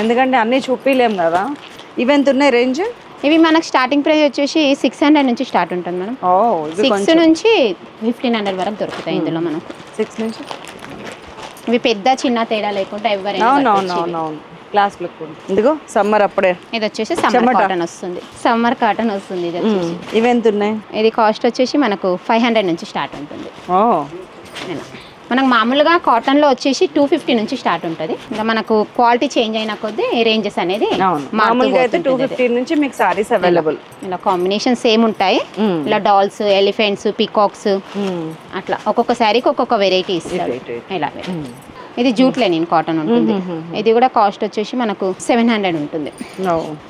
ఎందుకంటే అన్ని చూపిలేం కదా. ఇవెంత ఉన్నాయి రేంజ్? ఇవి మనకు స్టార్టింగ్ ప్రైస్ వచ్చేసి 600 నుంచి స్టార్ట్ ఉంటుంది మేడం. 6 నుంచి 1500 వరకు దొరుకుతాయి ఇందులో మనకు. 6 నుంచి ఇవి పెద్ద చిన్న తేడా లేకుండా ఎవరైనా. అవునవునవునవును, క్లాస్ లుక్ ఉంది. ఇదిగో సమ్మర్ అప్పుడే. ఇది వచ్చేసి సమ్మర్ కాటన్ వస్తుంది. సమ్మర్ కాటన్ వస్తుంది. ఇది వచ్చేసి ఇవెంత ఉన్నాయి? ఇది కాస్ట్ వచ్చేసి మనకు 500 నుంచి స్టార్ట్ ఉంటుంది. మనకు మామూలుగా కాటన్లో వచ్చేసి 250 నుంచి స్టార్ట్ ఉంటుంది. ఇంకా మనకు క్వాలిటీ చేంజ్ అయిన కొద్దీ రేంజెస్ అనేది మామూలుగా అయితే 250 నుంచి మీకు సారీస్ అవైలబుల్. ఇలా కాంబినేషన్ సేమ్ ఉంటాయి. ఇలా డాల్స్, ఎలిఫెంట్స్, పీకాక్స్ అట్లా ఒక్కొక్క శారీకి ఒక్కొక్క వెరైటీ ఇస్తారు. ఇలా ఇది జూట్ లెనిన్ కాటన్ ఉంటుంది. ఇది కూడా కాస్ట్ వచ్చేసి మనకు 700 ఉంటుంది.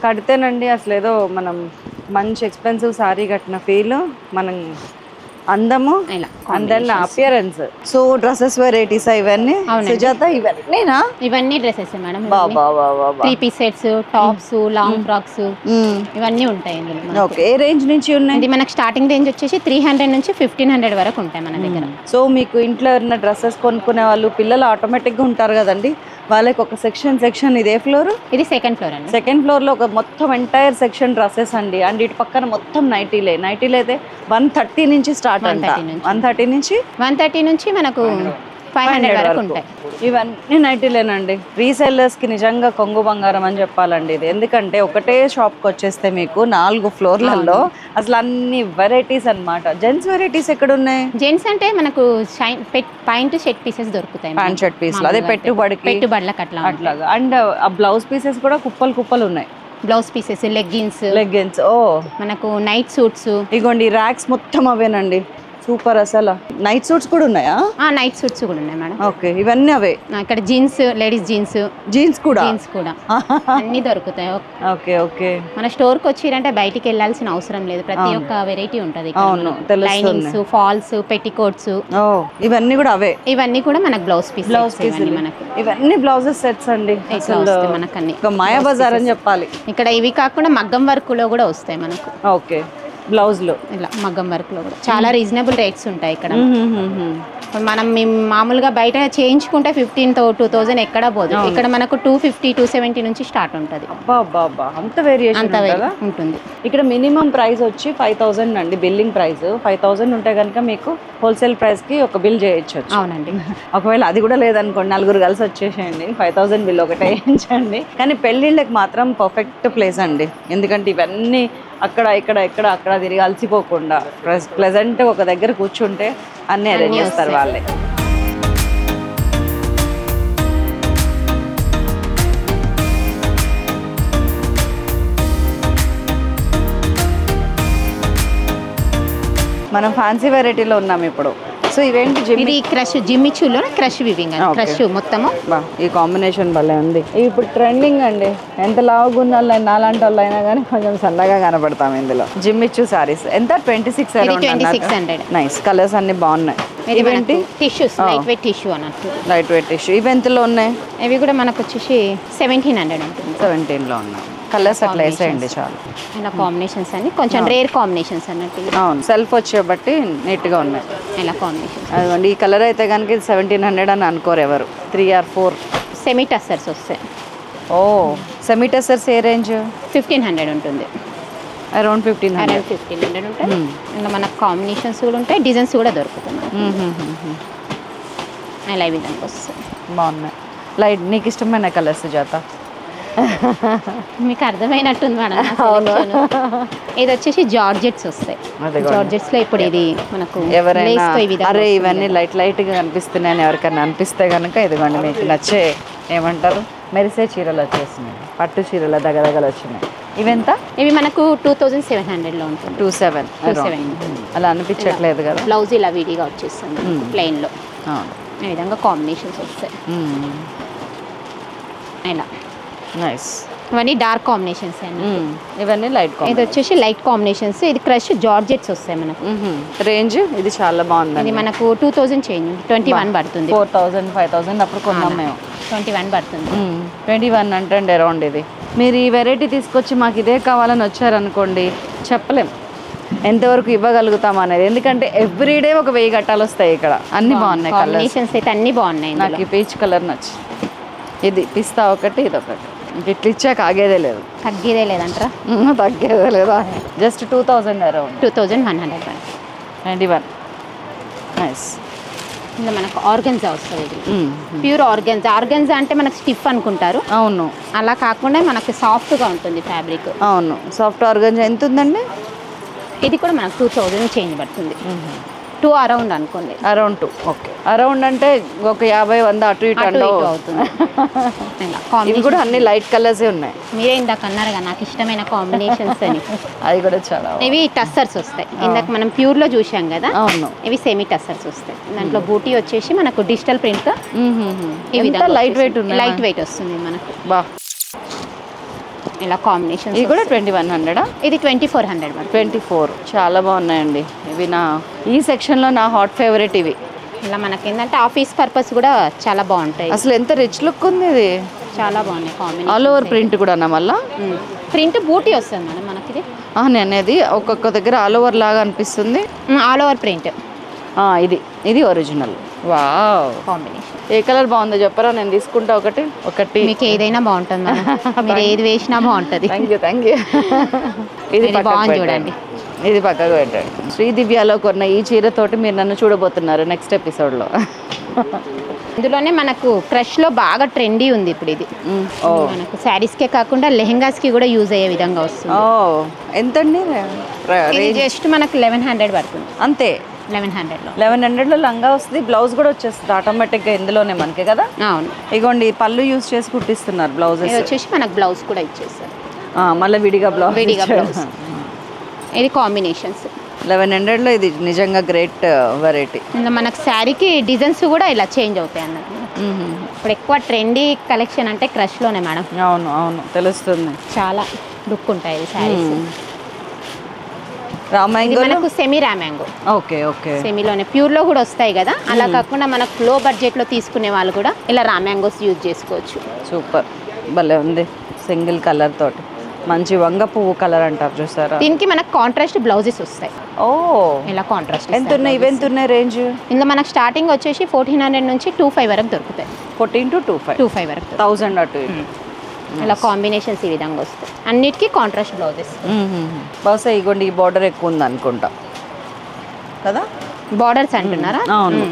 కడితేనండి అసలు ఏదో మనం మంచి ఎక్స్పెన్సివ్ సారీ కట్టిన ఫీల్, మనం అందము ఇలా and then appearance. So dresses varieties ఇవన్నీ సుజాత, ఇవన్నీనా? ఇవన్నీ dresses madam. Baba 3-piece sets, tops, long frocks ఇవన్నీ ఉంటాయి ఇందులో. ఓకే, ఏ రేంజ్ నుంచి ఉన్నాయి? ఇది మనకు స్టార్టింగ్ రేంజ్ వచ్చేసి 300 నుంచి 1500 వరకు ఉంటాయి మన దగ్గర. సో మీకు ఇంట్లో ఎవరైనా డ్రెస్సెస్ కొనుక్కునే వాళ్ళు, పిల్లలు ఆటోమేటిక్గా ఉంటారు కదండి, వాళ్ళకి ఒక సెక్షన్ ఇదే ఫ్లోర్? ఇది సెకండ్ ఫ్లోర్ అండి. సెకండ్ ఫ్లోర్లో ఒక మొత్తం ఎంటైర్ సెక్షన్ డ్రెస్సెస్ అండి. అండ్ ఇటు పక్కన మొత్తం నైటీలే అయితే 130 నుంచి స్టార్ట్ అంట. 130 నుంచి మనకు 500 వరకు ఉంటాయి. ఇవన్నీ నైటీలేనండి. రీసెల్లర్స్కి నిజంగా కొంగు బంగారం అని చెప్పాలండి ఇది. ఎందుకంటే ఒకటే షాప్కి వచ్చేస్తే మీకు 4 ఫ్లోర్లలో అసలు అన్ని వెరైటీస్ అన్నమాట. జెంట్స్ వెరైటీస్ ఎక్కడ ఉన్నాయి? జెంట్స్ అంటే మనకు పాయింట్ షర్ట్ పీసెస్ దొరుకుతాయి. ప్యాంట్ షర్ట్ పీస్లు, అదే పెట్టుబడులకు అట్లాగా. అండ్ ఆ బ్లౌజ్ పీసెస్ కూడా కుప్పలు ఉన్నాయి. Blouse pieces, leggings. ఓ మనకు నైట్ సూట్స్. ఇగోండి ర్యాక్స్ మొత్తం అవేనండి. సూపర్. అసలు నైట్ సూట్స్ కూడా ఉన్నాయా? నైట్ సూట్స్ కూడా ఉన్నాయి మేడం. ఓకే, ఇవన్నీ అవే. ఇక్కడ జీన్స్, లేడీస్ జీన్స్ కూడా అన్ని దొరుకుతాయి. ఓకే. మన స్టోర్ కి వచ్చిరంటే బయటికి వెళ్ళాల్సిన అవసరం లేదు. ప్రతి ఒక్క వెరైటీ ఉంటది. లైనింగ్స్, ఫాల్స్, పెట్టికోట్స్, ఇవన్నీ కూడా అవే. ఇవన్నీ కూడా మనకు బ్లౌజ్ పీస్. మనకు ఇవన్నీ బ్లౌజెస్ సెట్స్ అండి. మనకన్నీ మాయా బజార్ అని చెప్పాలి. ఇక్కడ ఇవి కాకుండా మగ్గం వర్క్ లో కూడా వస్తాయి మనకు. ఓకే, బ్లౌజ్ లో ఇలా మగ్గం వర్క్ లో కూడా చాలా రీజనబుల్ రేట్స్ ఉంటాయి ఇక్కడ. మనం మామూలుగా బయట చేయించుకుంటే 15,000-2000 ఎక్కడ పోదు. ఇక్కడ మనకు 250-270 నుంచి స్టార్ట్ ఉంటుంది. అంత వేరియేషన్ ఉంటుంది. ఇక్కడ మినిమం ప్రైస్ వచ్చి 5000 అండి. బిల్లింగ్ ప్రైస్ 5000 ఉంటే కనుక మీకు హోల్సేల్ ప్రైస్ కి ఒక బిల్ చేయొచ్చు. అవునండి. ఒకవేళ అది కూడా లేదనుకోండి, 4 కలిసి వచ్చేసేయండి, 5000 బిల్ ఒకటే వేయించండి. కానీ పెళ్ళిళ్ళకి మాత్రం పర్ఫెక్ట్ ప్లేస్ అండి. ఎందుకంటే ఇవన్నీ అక్కడ తిరిగి అలసిపోకుండా ప్లెజెంట్ ఒక దగ్గర కూర్చుంటే అన్నీ అరేంజ్ చేస్తారు వాళ్ళే. మనం ఫ్యాన్సీ వెరైటీలో ఉన్నాం ఇప్పుడు. సో ఇవేంటి? ఇది క్రష్ జిమ్మిచూలో క్రష్ వివింగ్ అండి. క్రష్ మొత్తము ఈ కాంబినేషన్ భలే ఉంది. ఇప్పుడు ట్రెండింగ్ అండి. ఎంత లావుగా ఉన్న వాళ్ళు నాలాంటి వాళ్ళు అయినా కానీ కొంచెం సన్నగా కనపడతాం ఇందులో. జిమ్మిచూ సారీస్ ఎంత? 2600. నైస్. కలర్స్ అన్ని బాగున్నాయి. ఇవేంటి? టిష్యూస్, లైట్ వెయిట్ టిష్యూ అన్నట్టు. Light weight tissue. ఇవి ఎంతలో ఉన్నాయి? ఇవి కూడా మనకు వచ్చేసి 1700 ఉంటుంది. 17లో ఉన్నాయి. కలర్స్ అట్లా వేసేయండి చాలు. ఇలా కాంబినేషన్స్ అన్ని కొంచెం రేర్ కాంబినేషన్స్ అన్నట్టు. అవును, సెల్ఫ్ వచ్చే బట్టి నీట్గా ఉన్నాయి. ఇలా కాంబినేషన్. అదిగోండి, ఈ కలర్ అయితే కనుక ఇది 1700 అని అనుకోరు ఎవరు. 3 or 4 సెమీ టస్సర్స్ వస్తాయి. ఓ, సెమీ టస్సర్స్ ఏ రేంజ్? 1500 ఉంటుంది. అరౌండ్ 1500 ఉంటాయి. ఇంకా మనకు కాంబినేషన్స్ కూడా ఉంటాయి, డిజైన్స్ కూడా దొరుకుతాయి. ఇలా ఈ విధంగా వస్తాయి. బాగున్నాయి. లైట్ నీకు ఇష్టమైన కలర్స్ సుజాత? మీకు అర్థమైనట్టుంది మేడం. అవును. ఇది వచ్చేసి జార్జెట్స్ వస్తాయి. జార్జెట్స్ లో ఇప్పుడు ఇది మనకు ఎవరైనా అరే ఇవన్నీ లైట్గా కనిపిస్తున్నాయని ఎవరికైనా అనిపిస్తే కనుక ఇదిగోండి, మీకు నచ్చే ఏమంటారు మెరిసే చీరలు వచ్చేసినాయి, పట్టు చీరల దగ్గరలు వచ్చినాయి. ఇవెంత? ఇవి మనకు 2700లో ఉంటుంది. 27 అలా అనిపించట్లేదు కదా. బ్లౌజ్ ఇలా విడిగా వచ్చేస్తుంది ప్లెయిన్ లో. ఈ విధంగా కాంబినేషన్స్ వస్తాయి. ఇలా నైస్. ఇవన్నీ డార్క్ కాంబినేషన్స్ అండి. ఇవన్నీ లైట్. ఇది వచ్చేసి లైట్ కాంబినేషన్స్. ఇది క్రష్ జార్జెట్స్ వస్తాయి మనకు. రేంజ్ ఇది చాలా బాగుంది. ఇది మనకు 2000 చేంజ్, 21 పడుతుంది. 4000 5000 అప్పుడు కొన్నాం మేము. 21 పడుతుంది. 21 అంటే అరౌండ్. ఇది మీరు ఈ వెరైటీ తీసుకొచ్చి మాకు ఇదే కావాలని వచ్చారనుకోండి, చెప్పలేం ఎంతవరకు ఇవ్వగలుగుతాం అనేది. ఎందుకంటే ఎవ్రీడే ఒక 1000 గట్టాలు వస్తాయి ఇక్కడ. అన్ని బాగున్నాయి కాంబినేషన్స్ అయితే అన్ని బాగున్నాయి. నాకు ఈ పీచ్ కలర్ నచ్చి. ఇది పిస్తా ఒకటి, ఇది ఒకటి. ఇట్లా ఇచ్చాక ఆగేదే లేదు, తగ్గేదే లేదంటారా? తగ్గేదే లేదా. Just 2000 around. 2100. 91. నైస్. ఇంకా మనకు ఆర్గన్జా వస్తుంది. ఇది ప్యూర్ ఆర్గన్జా. ఆర్గన్జా అంటే మనకు స్టిఫ్ అనుకుంటారు. అవును, అలా కాకుండా మనకు సాఫ్ట్గా ఉంటుంది ఫ్యాబ్రిక్. అవును, సాఫ్ట్ ఆర్గన్జా ఎంత ఉందండి? ఇది కూడా మనకు 2000 చేంజ్ పడుతుంది. 2 అరౌండ్ అనుకోండి. అరౌండ్ 2. ఓకే, అరౌండ్ అంటే ఒక 50-100 అటు ఇటు అటు అంటే ఇటు అవుతుంది. ఇవి కూడా అన్ని లైట్ కలర్సే ఉన్నాయి. మీరే ఇందాక అన్నారుగా నాకు ఇష్టమైన కాంబినేషన్స్ అని. అది కూడా చాలా. ఇవి టస్సర్స్ వస్తాయి. ఇందాక మనం ప్యూర్ లో చూసాం కదా, అవును. ఇవి సెమీ టస్సర్స్ వస్తాయి. దాంట్లో బూటీ వచ్చేసి మనకు డిజిటల్ ప్రింట్ తో ఈ విధంగా లైట్ వెయిట్ ఉన్నాయి. లైట్ వెయిట్ వస్తుంది మనకు. బా, ఇలా కాంబినేషన్. ఇది కూడా 2100. ఇది 2400 మేడం. 24 చాలా బాగున్నాయండి. ఇవి నా ఈ సెక్షన్లో నా హాట్ ఫేవరెట్ ఇవి. ఇలా మనకి ఏంటంటే ఆఫీస్ పర్పస్ కూడా చాలా బాగుంటాయి. అసలు ఎంత రిచ్ లుక్ ఉంది ఇది. చాలా బాగున్నాయి కాంబినేషన్. ఆల్ ఓవర్ ప్రింట్ కూడా మళ్ళా ప్రింట్ బూటీ వస్తుంది మేడం మనకి. ఇది నేను అనేది ఒక్కొక్క దగ్గర ఆల్ ఓవర్ లాగా అనిపిస్తుంది. All over print. ఇది ఒరిజినల్. Wow, combination. ఏ కలర్ బాగుందో చెప్పరా, నేను తీసుకుంటా. ఒకటి మీకు ఏదైనా బాగుంటుంది మేడం. మీరు ఏది వేసినా బాగుంటుంది. Thank you. ఇది బాగుంది చూడండి. ఇది పక్కకు పెట్టండి. శ్రీ దివ్యాలో కొన్న ఈ చీరతోటి మీరు నన్ను చూడబోతున్నారు నెక్స్ట్ ఎపిసోడ్లో. ఇందులోనే మనకు క్రష్ లో బాగా ట్రెండీ ఉంది ఇప్పుడు ఇది. మనకు శారీస్ కే కాకుండా లెహెంగాస్ కి కూడా యూజ్ అయ్యే విధంగా వస్తుంది. ఎంతండి? ఇది జస్ట్ మనకు 1100 పడుతుంది అంతే. 1100లో లంగా వస్తుంది, బ్లౌజ్ కూడా వచ్చేస్తుంది ఆటోమేటిక్గా ఇందులోనే మనకి కదా. అవును. ఇగోండి పళ్ళు యూజ్ చేసి కుట్టిస్తున్నారు బ్లౌజ్. ఇది వచ్చేసి మనకు బ్లౌజ్ కూడా ఇచ్చేస్తారు. మళ్ళీ విడిగా బ్లౌజ్. ఇది కాంబినేషన్స్. 1100లో ఇది నిజంగా గ్రేట్ వెరైటీ. ఇంకా మనకు శారీకి డిజైన్స్ కూడా ఇలా చేంజ్ అవుతాయి అన్నట్టు. ఇప్పుడు ఎక్కువ ట్రెండీ కలెక్షన్ అంటే క్రష్ లోనే మేడం. అవును తెలుస్తుంది. చాలా లుక్ ఉంటాయి ఇది శారీస్. రామ్యాంగో మనకు సెమీ రామ్యాంగో. ఓకే. సెమీలోనే ప్యూర్ లో కూడా వస్తాయి కదా, అలా కాకుండా మనకు లో బడ్జెట్ లో తీసుకునే వాళ్ళు కూడా ఇలా రామ్యాంగోస్ యూజ్ చేసుకోవచ్చు. సూపర్, భలే ఉంది. సింగిల్ కలర్ తోటి మంచి వంగ పువ్వు కలర్ అంటారు చూసారా. దీనికి మనకు కాంట్రాస్ట్ బ్లౌజెస్ వస్తాయి. ఇలా కాంట్రాస్ట్. ఎంత ఉన్నాయి? ఇవి ఎంత ఉన్నాయి రేంజ్? ఇందులో మనకు స్టార్టింగ్ వచ్చేసి 1400 నుంచి 25 వరకు దొరుకుతాయి. 14 to 25 వరకు 1000 అటు. ఇలా కాంబినేషన్స్ ఈ విధంగా వస్తాయి. అన్నిటికీ కాంట్రాస్ట్ బ్లౌజెస్. బహుశా ఇగోండి ఈ బార్డర్ ఎక్కువ ఉంది అనుకుంటా కదా. బార్డర్స్ అంటున్నారా? అవును,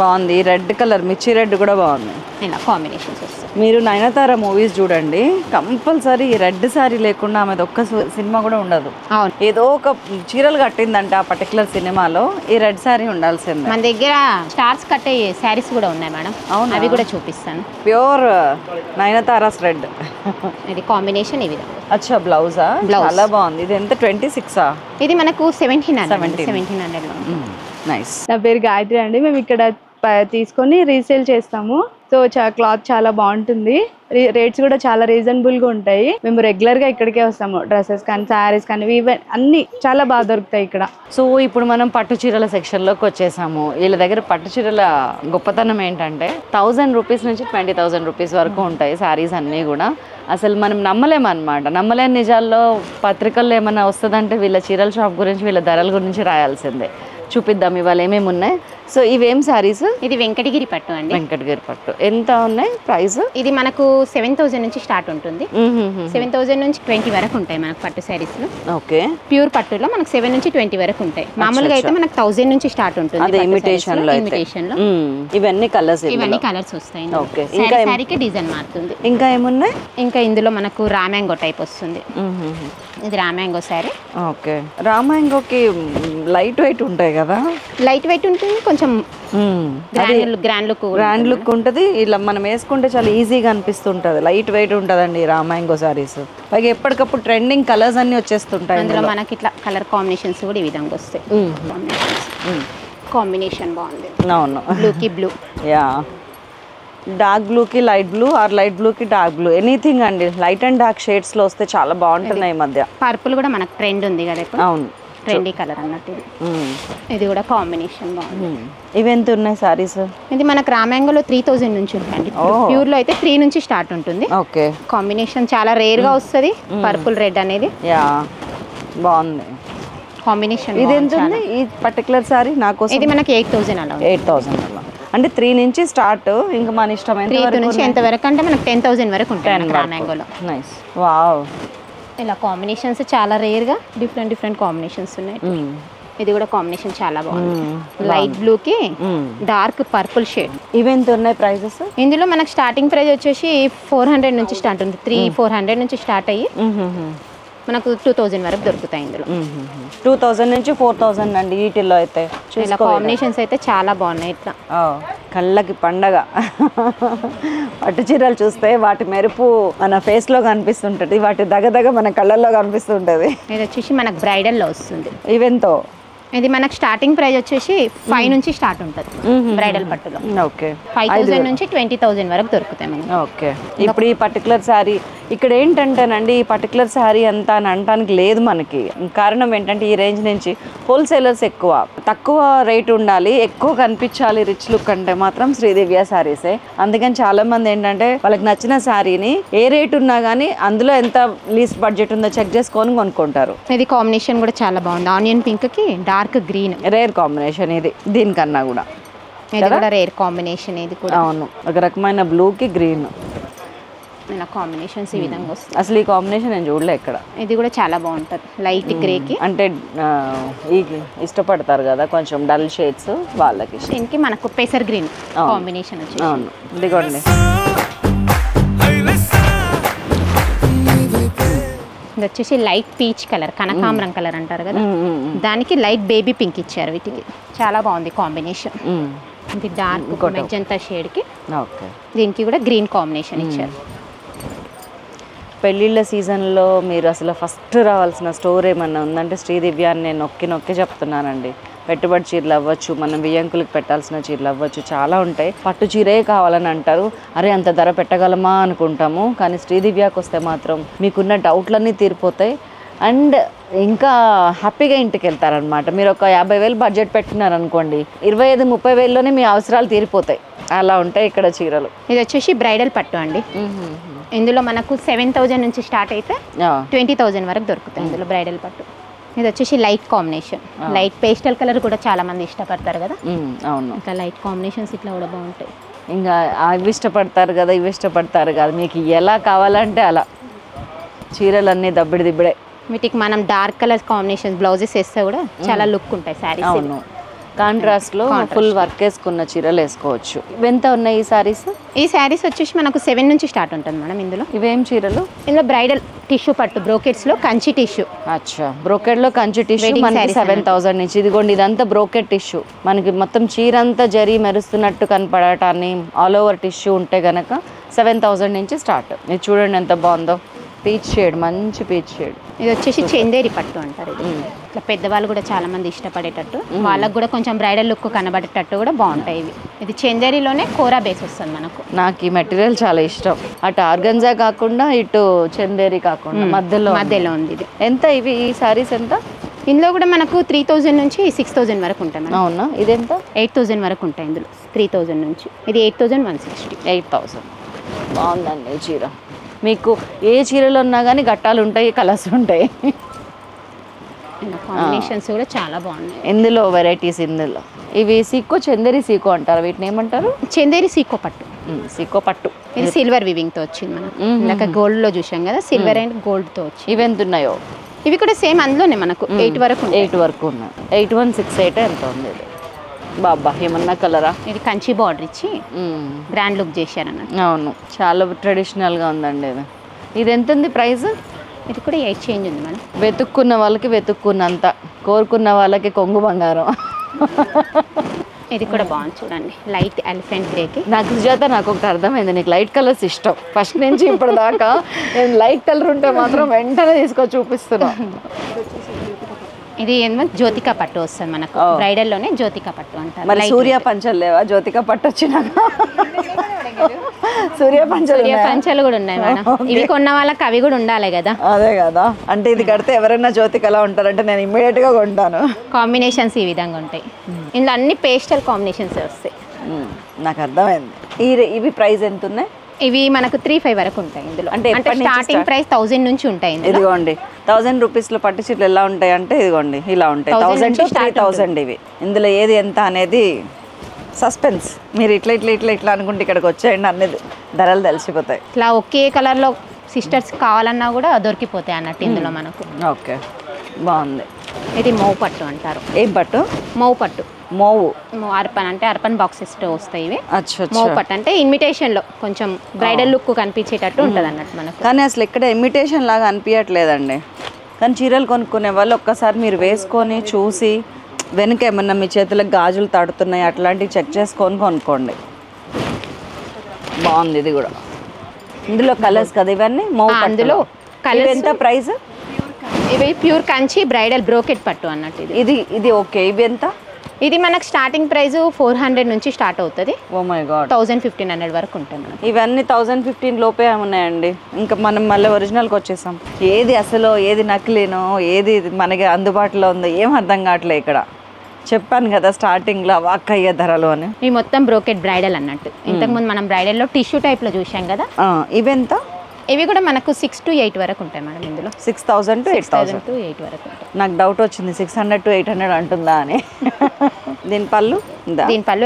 బాగుంది. రెడ్ కలర్ మిర్చి రెడ్ కూడా బాగుంది. ఇలా కాంబినేషన్స్ వస్తాయి. మీరు నయనతార మూవీస్ చూడండి, కంపల్సరీ ఈ రెడ్ సారీ లేకుండా ఆమెది ఒక్క సినిమా కూడా ఉండదు. అవును. ఏదో ఒక చీరలు కట్టిందంటే ఆ పర్టికులర్ సినిమాలో ఈ రెడ్ సారీ ఉండాల్సిందే. మన దగ్గర స్టార్స్ కట్టే శారీస్ కూడా ఉన్నాయి మేడం. అవును, అవి కూడా చూపిస్తాను. Pure Nayanthara's red. ఇది కాంబినేషన్ ఈ విధంగా. అచ్చా, బ్లౌజా? చాలా బాగుంది. ఇది ఎంత? 26ఆ? ఇది మనకు 1700. నైస్. నా పేరు గాయత్రి అండి. మేము ఇక్కడ తీసుకొని రీసేల్ చేస్తాము. సో క్లాత్ చాలా బాగుంటుంది. రేట్స్ కూడా చాలా రీజనబుల్గా ఉంటాయి. మేము రెగ్యులర్గా ఇక్కడికే వస్తాము. డ్రెస్సెస్ కానీ శారీస్ కానీ ఈవెన్ అన్నీ చాలా బాగా దొరుకుతాయి ఇక్కడ. సో ఇప్పుడు మనం పట్టు చీరల సెక్షన్లోకి వచ్చేసాము. వీళ్ళ దగ్గర పట్టు చీరల గొప్పతనం ఏంటంటే 1000 రూపీస్ నుంచి 20,000 రూపీస్ వరకు ఉంటాయి శారీస్ అన్నీ కూడా. అసలు మనం నమ్మలేమన్నమాట. నమ్మలేని నిజాల్లో పత్రికల్లో ఏమైనా వస్తుందంటే వీళ్ళ చీరల షాప్ గురించి, వీళ్ళ ధరల గురించి రాయాల్సిందే. చూపిద్దాం ఇవాళ ఏమేమి ఉన్నాయి. సో ఇవేం శారీస్? ఇది వెంకటగిరి పట్టు అండి. వెంకటగిరి పట్టు. ఎంత ఉన్నాయి ప్రైస్? ఇది మనకు 7000 నుంచి స్టార్ట్ ఉంటుంది. 7000 నుంచి 20 వరకు ఉంటాయి మనకు పట్టు శారీస్ లో. ఓకే. ప్యూర్ పట్టులో మనకు 7 నుంచి 20 వరకు ఉంటాయి. మామూలుగా అయితే మనకు 1000 నుంచి స్టార్ట్ ఉంటుంది. అదే ఇమిటేషన్ లో. ఇవన్నీ కలర్స్ వస్తాయి. ఓకే. ఇంకా శారీకి డిజైన్ మారుతుంది. ఇంకా ఏమున్నాయి? ఇంకా ఇందులో మనకు రామ్యాంగో టైప్ వస్తుంది. ఇది రామ్యాంగో శారీ. ఓకే. రామ్యాంగోకి లైట్ వెయిట్ ఉంటాయి కదా. లైట్ వెయిట్ ఉంటుంది, కొంచెం గ్రాండ్ లుక్ ఉంటుంది. ఇలా మనం వేసుకుంటే చాలా ఈజీగా అనిపిస్తుంటది. లైట్ వెయిట్ ఉంటుందండి రామ్యాంగో సారీస్. పైగా ఎప్పటికప్పుడు ట్రెండింగ్ కలర్స్ అన్ని వచ్చేస్తుంటాయి. అందులో మనకి ఇట్లా కలర్ కాంబినేషన్స్ కూడా ఈ విధంగా వస్తాయి. కాంబినేషన్ బాగుంది. అవును. బ్లూకి బ్లూ. యా, డార్క్ బ్లూకి లైట్ బ్లూ, ఆర్ లైట్ బ్లూకి డార్క్ బ్లూ, ఎనీథింగ్ అండి. లైట్ అండ్ డార్క్ షేడ్స్ లో వస్తే చాలా బాగుంటున్నాయి ఈ మధ్య. పర్పుల్ కూడా మనకు ట్రెండ్ ఉంది కదా ఇప్పుడు. అవును, ట్రెండీ కలర్ అన్నట్టు. ఇది కూడా కాంబినేషన్ బాగుంది. ఇవి ఎంత ఉన్నాయి సారీస్? ఇది మనకు రామ్యాంగోలో 3000 నుంచి ఉంటుంది. ప్యూర్ లో అయితే 3 నుంచి స్టార్ట్ ఉంటుంది. ఓకే. కాంబినేషన్ చాలా రేర్ గా వస్తుంది. పర్పుల్ రెడ్ అనేది. యా, బాగుంది కాంబినేషన్. ఇది ఎంత ఉంది ఈ పర్టికులర్ సారీ? నాకు ఇది మనకి 8000 అలా. 8000 అలా అంటే 3 నుంచి స్టార్ట్. ఇంకా మన ఇష్టం. 3 నుంచి ఎంత వరకు అంటే మనకు 10,000 వరకు ఉంటుంది రామ్యాంగోలో. నైస్. వావ్. ఇలా కాంబినేషన్స్ చాలా రేర్ గా డిఫరెంట్ కాంబినేషన్స్ ఉన్నాయి. ఇది కూడా కాంబినేషన్ చాలా బాగుంది. లైట్ బ్లూ కి డార్క్ పర్పుల్ షేడ్. ఇవి ఎంత ఉన్నాయి ప్రైజెస్? ఇందులో మనకు స్టార్టింగ్ ప్రైస్ వచ్చేసి 400 నుంచి స్టార్ట్ ఉంది. 300-400 నుంచి స్టార్ట్ అయ్యి మనకు 2000 వరకు దొరుకుతాయి ఇందులో. 2000 నుంచి 4000 అండి వీటిల్లో అయితే. ఇలా కాంబినేషన్స్ అయితే చాలా బాగున్నాయి. ఇట్లా కళ్ళకి పండగ. పట్టు చీరలు చూస్తే వాటి మెరుపు మన ఫేస్ లో కనిపిస్తుంటది, వాటి దగ్గ మన కళ్ళల్లో కనిపిస్తుంటది. ఇది వచ్చేసి మనకు బ్రైడల్లో వస్తుంది. ఈవెంతో ఇది మనకు స్టార్టింగ్ ప్రైస్ వచ్చేసి 5 నుంచి స్టార్ట్ ఉంటుంది బ్రైడల్ పట్టులో. ఓకే 5000 నుంచి 20000 వరకు దొరుకుతాయి మనకి. ఓకే ఇప్పుడు ఈ పర్టికులర్ శారీ ఇక్కడ ఏంటంటేనండి, ఈ పర్టికులర్ శారీ అంతా అని అనడానికి లేదు మనకి. కారణం ఏంటంటే ఈ రేంజ్ నుంచి హోల్సేలర్స్ ఎక్కువ, తక్కువ రేట్ ఉండాలి, ఎక్కువ కనిపించాలి రిచ్ లుక్ అంటే మాత్రం శ్రీదివ్య శారీసే. అందుకని చాలా మంది ఏంటంటే వాళ్ళకి నచ్చిన శారీని ఏ రేట్ ఉన్నా కానీ అందులో ఎంత లీస్ట్ బడ్జెట్ ఉందో చెక్ చేసుకొని కొనుక్కుంటారు. ఇది కాంబినేషన్ కూడా చాలా బాగుంది. ఆనియన్ పింక్ కి డార్క్ గ్రీన్, రేర్ కాంబినేషన్ ఇది. దీనికన్నా కూడా ఇది కూడా రేర్ కాంబినేషన్. ఇది కూడా అవును, ఒక రకమైన బ్లూకి గ్రీన్ ఇలా కాంబినేషన్స్ ఈ విధంగా వస్తుంది. అసలు ఈ కాంబినేషన్ నేను చూడలే ఇక్కడ. ఇది కూడా చాలా బాగుంటుంది. లైట్ గ్రేకి అంటే ఈ ఇష్టపడతారు కదా కొంచెం డల్ షేడ్స్ వాళ్ళకి. దీనికి మనకు పెసర్ గ్రీన్ కాంబినేషన్ వచ్చి. అవును ఇదిగోండి. ఇది వచ్చేసి లైట్ పీచ్ కలర్, కనకాంబరం కలర్ అంటారు కదా, దానికి లైట్ బేబీ పింక్ ఇచ్చారు. వీటికి చాలా బాగుంది కాంబినేషన్. ఇది డార్క్ మెజంతా షేడ్ కి, దీనికి కూడా గ్రీన్ కాంబినేషన్ ఇచ్చారు. పెళ్ళిళ్ళ సీజన్లో మీరు అసలు ఫస్ట్ రావాల్సిన స్టోర్ ఏమన్నా ఉందంటే శ్రీదివ్య అని నేను నొక్కి చెప్తున్నానండి. పెట్టుబడి చీరలు అవ్వచ్చు, మనం బియ్యంకులకి పెట్టాల్సిన చీరలు అవ్వచ్చు, చాలా ఉంటాయి. పట్టు చీరే కావాలని అంటారు, అరే అంత ధర పెట్టగలమా అనుకుంటాము. కానీ శ్రీదివ్యకి వస్తే మాత్రం మీకున్న డౌట్లన్నీ తీరిపోతాయి అండ్ ఇంకా హ్యాపీగా ఇంటికి వెళ్తారనమాట. మీరు ఒక 50,000 బడ్జెట్ పెట్టినారనుకోండి, 25-30,000లోనే మీ అవసరాలు తీరిపోతాయి. అలా ఉంటాయి ఇక్కడ చీరలు. ఇది వచ్చేసి బ్రైడల్ పట్టు అండి. ఇందులో మనకు 7,000 నుంచి స్టార్ట్ అయితే 20,000 వరకు దొరుకుతాయి ఇందులో బ్రైడల్ పట్టు. ఇది వచ్చేసి light combination, light pastel colour కూడా చాలా మంది ఇష్టపడతారు కదా. అవును, ఇంకా లైట్ కాంబినేషన్స్ ఇట్లా కూడా బాగుంటాయి. ఇంకా అవి ఇష్టపడతారు కదా, ఇవి ఇష్టపడతారు కదా, మీకు ఎలా కావాలంటే అలా చీరలన్నీ దబ్బిడే. వీటికి మనం డార్క్ కలర్ కాంబినేషన్ బ్లౌజెస్ వేస్తే కూడా చాలా లుక్ ఉంటాయి శారీస్. అవును, కాంట్రాస్ట్లో ఫుల్ వర్క్ వేసుకున్న చీరలు వేసుకోవచ్చు. ఎంత ఉన్నాయి ఈ శారీస్? ఈ శారీస్ వచ్చేసి మనకు 7 నుంచి స్టార్ట్ ఉంటుంది మేడం. ఇందులో ఇవేం చీరలు? ఇందులో బ్రైడల్ టిష్యూ పట్టు, బ్రోకెట్స్లో కంచి టిష్యూ. అచ్చా, బ్రోకెట్లో కంచి టిష్యూ మనకి 7,000 నుంచి. ఇదిగోండి, ఇదంతా బ్రోకెట్ టిష్యూ. మనకి మొత్తం చీర అంతా జరీ మెరుస్తున్నట్టు కనపడటాన్ని ఆల్ ఓవర్ టిష్యూ ఉంటే గనక 7,000 నుంచి స్టార్ట్. ఇది చూడండి ఎంత బాగుందో, పీచ్ షేడ్, మంచి పీచ్ షేడ్. ఇది వచ్చేసి చందేరి పట్టు అంటారు. ఇది ఇట్లా పెద్దవాళ్ళు కూడా చాలా మంది ఇష్టపడేటట్టు, వాళ్ళకు కూడా కొంచెం బ్రైడల్ లుక్ కనబడేటట్టు కూడా బాగుంటాయి ఇవి. ఇది చందేరిలోనే కోరా బేస్ వస్తుంది మనకు. నాకు ఈ మెటీరియల్ చాలా ఇష్టం. అటు ఆర్గంజా కాకుండా ఇటు చందేరి కాకుండా మధ్యలో ఉంది. ఇది ఎంత? ఇవి ఈ సారీస్ ఎంత? ఇందులో కూడా మనకు 3,000 నుంచి 6,000 వరకు ఉంటాయి మేడం. అవునా? ఇదెంత? 8,000 వరకు ఉంటాయి ఇందులో. 3,000 నుంచి. ఇది 8,160. 8,000. బాగుందండి ఈ చీర. మీకు ఏ చీరలో ఉన్నా కానీ గట్టాలు ఉంటాయి, కలర్స్ ఉంటాయి. కాంబినేషన్స్ కూడా చాలా బాగున్నాయి. ఇందులో వెరైటీస్, ఇందులో ఇవి సీకో, చందేరి సీకో అంటారు. వీటిని ఏమంటారు? చందేరి సీకో పట్టు. సీకో పట్టు. ఇది సిల్వర్ వివింగ్ తో వచ్చింది మనం. ఇందాక గోల్డ్ లో చూసాం కదా, సిల్వర్ అండ్ గోల్డ్ తో వచ్చి. ఇవి ఎంత ఉన్నాయో? ఇవి కూడా సేమ్ అందులోనే మనకు 8 వరకు. 8 వరకు ఉన్నాయి. 8168 ఎంత ఉంది ఇది? బాబా ఏమన్నా కలరా? ఇది కంచి బార్డర్ ఇచ్చి గ్రాండ్ లుక్ చేశారన్నట్టు. అవును, చాలా ట్రెడిషనల్గా ఉందండి ఇది. ఇది ఎంత ఉంది ప్రైస్? ఇది కూడా 8 చేంజ్ ఉంది మేడం. వెతుక్కున్న వాళ్ళకి వెతుక్కున్నంత, కోరుకున్న వాళ్ళకి కొంగు బంగారం. ఇది కూడా బాగుంది చూడండి, లైట్ ఎలిఫెంట్ గ్రేకి. నాకు సుజాత, నాకు ఒకటి అర్థమైంది, నీకు లైట్ కలర్స్ ఇష్టం. ఫస్ట్ నుంచి ఇప్పటిదాకా నేను లైట్ కలర్ ఉంటే మాత్రం వెంటనే తీసుకొని చూపిస్తున్నా. ఇది ఏమో జ్యోతిక పట్టు వస్తుంది మనకు. బ్రైడల్ లోనే జ్యోతిక పట్టు అంటారు. మరి సూర్య పంచలు లేవా? జ్యోతిక పట్టు వచ్చినాక సూర్య పంచలు కూడా ఉన్నాయి మేడం. ఇవి కొన్న వాళ్ళకి అవి కూడా ఉండాలి కదా. అదే కదా, అంటే ఇది కడితే ఎవరైనా జ్యోతికలా ఉంటారంటే నేను ఇమ్మీడియట్ గా కొంటాను. కాంబినేషన్స్ ఈ విధంగా ఉంటాయి. ఇందులో అన్ని పేస్టల్ కాంబినేషన్స్ వస్తాయి. నాకు అర్థమైంది. ఇవి ప్రైస్ ఎంత ఉన్నాయి? ఇవి మనకు 3,500 వరకు ఉంటాయి ఇందులో. అంటే స్టార్టింగ్ ప్రైస్ 1000 నుంచి ఉంటాయి. ఇదిగోండి 1000 రూపీస్లో పట్టు చీరలు ఎలా ఉంటాయి అంటే ఇదిగోండి ఇలా ఉంటాయి. 1000 to 3000 ఇవి. ఇందులో ఏది ఎంత అనేది సస్పెన్స్. మీరు ఇట్లా ఇట్లా ఇట్లా ఇట్లా అనుకుంటే ఇక్కడికి వచ్చేయండి, అన్ని ధరలు తెలిసిపోతాయి. ఇట్లా ఒకే కలర్లో సిస్టర్స్ కావాలన్నా కూడా దొరికిపోతాయి అన్నట్టు ఇందులో మనకు. ఓకే, బాగుంది. ఇది మౌ పట్టు అంటారు. ఏం పట్టు? మౌ పట్టు. మోవు అర్పన్ అంటే అర్పన్ బాక్సెస్ వస్తాయి ఇవి. అచ్చా. మౌ పట్టు అంటే ఇమిటేషన్ లో కొంచెం బ్రైడల్ లుక్ కనిపించేటట్టు ఉంటుంది అన్నట్టు మనకు. కానీ అసలు ఇక్కడ ఇమిటేషన్ లాగా అనిపించట్లేదండి. కానీ చీరలు కొనుక్కునే వాళ్ళు ఒక్కసారి మీరు వేసుకొని చూసి వెనుక ఏమన్నా మీ చేతులకు గాజులు తడుతున్నాయి అట్లాంటివి చెక్ చేసుకొని కొనుక్కోండి. బాగుంది ఇది కూడా. ఇందులో కలర్స్ కదా ఇవన్నీ? అందులో కలర్ ఎంత ప్రైస్? ఇవి ప్యూర్ కంచి బ్రైడల్ బ్రోకెట్ పట్టు అన్నట్టు. ఇది ఓకే. ఇవి ఎంత? ఇది మనకు స్టార్టింగ్ ప్రైస్ 400 నుంచి స్టార్ట్ అవుతుంది. Oh my God. 1000-1500 వరకు ఉంటాయి మనకి. ఇవన్నీ 1015 లోపే ఉన్నాయండి. ఇంకా మనం మళ్ళీ ఒరిజినల్కి వచ్చేసాం. ఏది అసలు ఏది నకిలీనో ఏది మనకి అందుబాటులో ఉందో ఏం అర్థం కావట్లే ఇక్కడ. చెప్పాను కదా స్టార్టింగ్లో అవాక్కయ్యే ధరలు అని. ఇవి మొత్తం బ్రోకెట్ బ్రైడల్ అన్నట్టు. ఇంతకుముందు మనం బ్రైడల్లో టిష్యూ టైప్లో చూసాం కదా. ఇవెంత? ఇవి కూడా మనకు 6 to 8 వరకు ఉంటాయి మేడం. ఇందులో 6000 to 8000 to 8 వరకు ఉంటాయి. నాకు డౌట్ వచ్చింది 600 to 800 అంటుందా అని. దీని పళ్ళు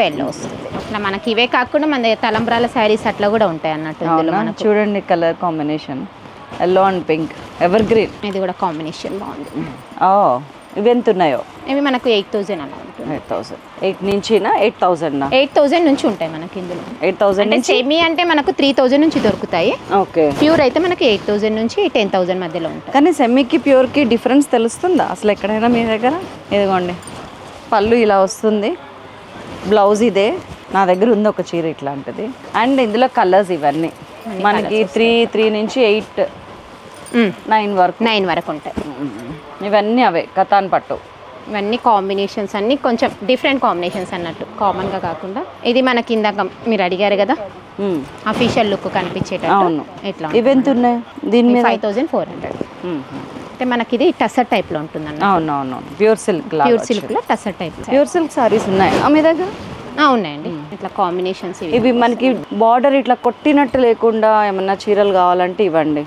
ఎల్లో వస్తుంది. ఇట్లా మనకి ఇవే కాకుండా మన దగ్గర తలంబ్రాల శారీస్ అట్లా కూడా ఉంటాయి అన్నట్టు. ఇందులో మనకు చూడండి colour combination yellow and pink ever green. ఇది కూడా కాంబినేషన్ బాగుంది. ఇవి ఎంత ఉన్నాయో? ఇవి మనకు 8000 అలా ఉంటుంది. 8000. 8 నుంచి 8000 8000 నుంచి ఉంటాయి మనకి ఇందులో. 8000 అంటే సెమీ అంటే మనకు 3000 నుంచి దొరుకుతాయి. ఓకే. ప్యూర్ అయితే మనకి 8000 నుంచి 10,000 మధ్యలో ఉంటాయి. కానీ సెమీకి ప్యూర్కి డిఫరెన్స్ తెలుస్తుందా అసలు ఎక్కడైనా మీ దగ్గర? ఇదిగోండి పళ్ళు ఇలా వస్తుంది, బ్లౌజ్ ఇదే. నా దగ్గర ఉంది ఒక చీర ఇట్లాంటిది. అండ్ ఇందులో కలర్స్ ఇవన్నీ మనకి 3 నుంచి 8 9 వరకు ఉంటాయి. ఇవన్నీ అవే కతాన్ పట్టు. ఇవన్నీ కాంబినేషన్స్ అన్ని కొంచెం డిఫరెంట్ కాంబినేషన్స్ అన్నట్టు, కామన్గా కాకుండా. ఇది మనకి ఇందాక మీరు అడిగారు కదా అఫీషియల్ లుక్ కనిపించేటట్టు. అవును. ఇట్లా ఇవెంత ఉన్నాయి? దీని మీద 5400. అంటే మనకి ఇది టసర్ టైప్లో ఉంటుంది అన్న. అవునవును. ప్యూర్ సిల్క్లో tussar type. Pure silk saris ఉన్నాయి మీ దగ్గర? ఉన్నాయండి. ఇట్లా కాంబినేషన్స్ ఇవి మనకి బార్డర్ ఇట్లా కొట్టినట్టు లేకుండా ఏమన్నా చీరలు కావాలంటే ఇవ్వండి.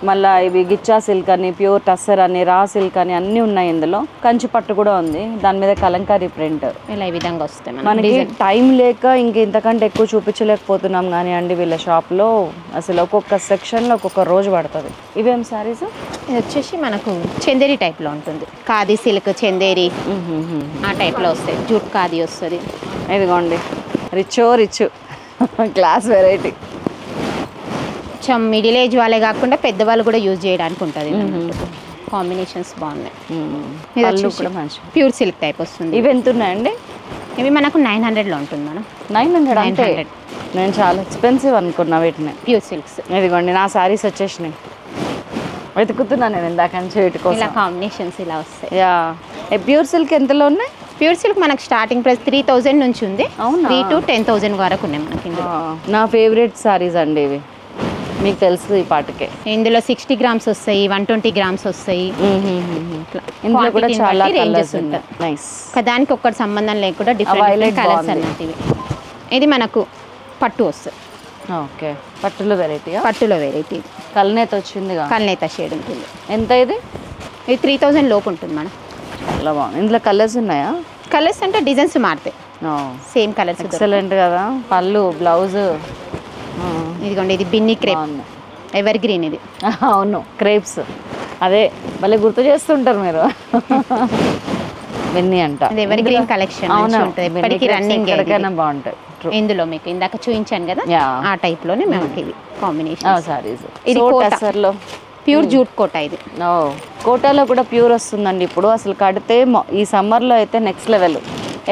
మళ్ళీ ఇవి గిచ్చా సిల్క్ అని, ప్యూర్ టస్సర్ అని, రా సిల్క్ అని అన్నీ ఉన్నాయి. ఇందులో కంచి పట్టు కూడా ఉంది, దాని మీద కలంకారీ ప్రింట్. ఇలా ఈ విధంగా వస్తాయి. మనకి టైం లేక ఇంక ఇంతకంటే ఎక్కువ చూపించలేకపోతున్నాం కానీ అండి వీళ్ళ షాప్లో అసలు ఒక్కొక్క సెక్షన్లో ఒక్కొక్క రోజు పడుతుంది. ఇవేం సారీస్? ఇది వచ్చేసి మనకు చందేరి టైప్లో ఉంటుంది. ఖాదీ సిల్క్ చందేరి ఆ టైప్లో వస్తాయి. జూట్ ఖాదీ వస్తుంది. ఇదిగోండి రిచ్ క్లాస్ వెరైటీ. కొంచెం మిడిల్ ఏజ్ వాళ్ళే కాకుండా పెద్దవాళ్ళు కూడా యూజ్ చేయడానికి ఉంటుంది. కాంబినేషన్స్ బాగున్నాయి. ప్యూర్ సిల్క్ టైప్ వస్తుంది. ఇవి ఎంత ఉన్నాయండి? ఇవి మనకు 900లో ఉంటుంది మేడం. 900. నేను చాలా ఎక్స్పెన్సివ్ అనుకున్నా వీటిని. Pure silks. ఇదిగోండి నా సారీస్ వచ్చేసినాయి. వెతుకుతున్నాను నేను ఇందాక నుంచి వీటి కోసం. ఇలా కాంబినేషన్స్ ఇలా వస్తాయి. యా. ప్యూర్ సిల్క్ ఎంతలో ఉన్నాయి? ప్యూర్ సిల్క్ మనకు స్టార్టింగ్ ప్రైస్ 3000 నుంచి ఉంది. 3 to 10,000 వరకు ఉన్నాయి మనకి. నా ఫేవరెట్ సారీస్ అండి ఇవి, మీకు తెలుసు ఈ పాటకే. ఇందులో 60 గ్రామ్స్ వస్తాయి, 120 గ్రామ్స్ వస్తాయి. ఇందులో కూడా చాలా రేంజెస్ ఉంటాయి. నైస్. దానికి ఒక్కటి సంబంధం లేకుండా డిఫరెంట్ కలర్స్ అన్నట్టు. ఇది మనకు పట్టు వస్తుంది. ఓకే. పట్టులో వెరైటీ. కల్నేత వచ్చిందిగా. కల్నేత షేడ్ ఉంటుంది. ఎంత ఇది? ఇది 3000 లోపు ఉంటుంది మేడం. చాలా బాగుంది. ఇందులో కలర్స్ ఉన్నాయా? కలర్స్ అంటే డిజైన్స్ మారుతాయి. Same colours. ఎక్సలెంట్ కదా. పళ్ళు బ్లౌజ్. ఇదిగోండి ఇది బిన్ని క్రేప్ ఎవర్ గ్రీన్. ఇది అవును క్రేప్స్. అదే భలే గుర్తు చేస్తుంటారు మీరు. బిన్ని అంట. ఎవర్ గ్రీన్ కలెక్షన్ ఎప్పటికీ రన్నింగ్. బాగుంటాయి. ఇందులో మీకు ఇందాక చూపించాను కదా ఆ టైప్ లోనే మనకి ఇది కాంబినేషన్ సారీస్. ఇది కోటాలో ప్యూర్ జూట్ కోటా. ఇది కోటాలో కూడా ప్యూర్ వస్తుందండి ఇప్పుడు. అసలు కడితే ఈ సమ్మర్లో అయితే నెక్స్ట్ లెవెల్.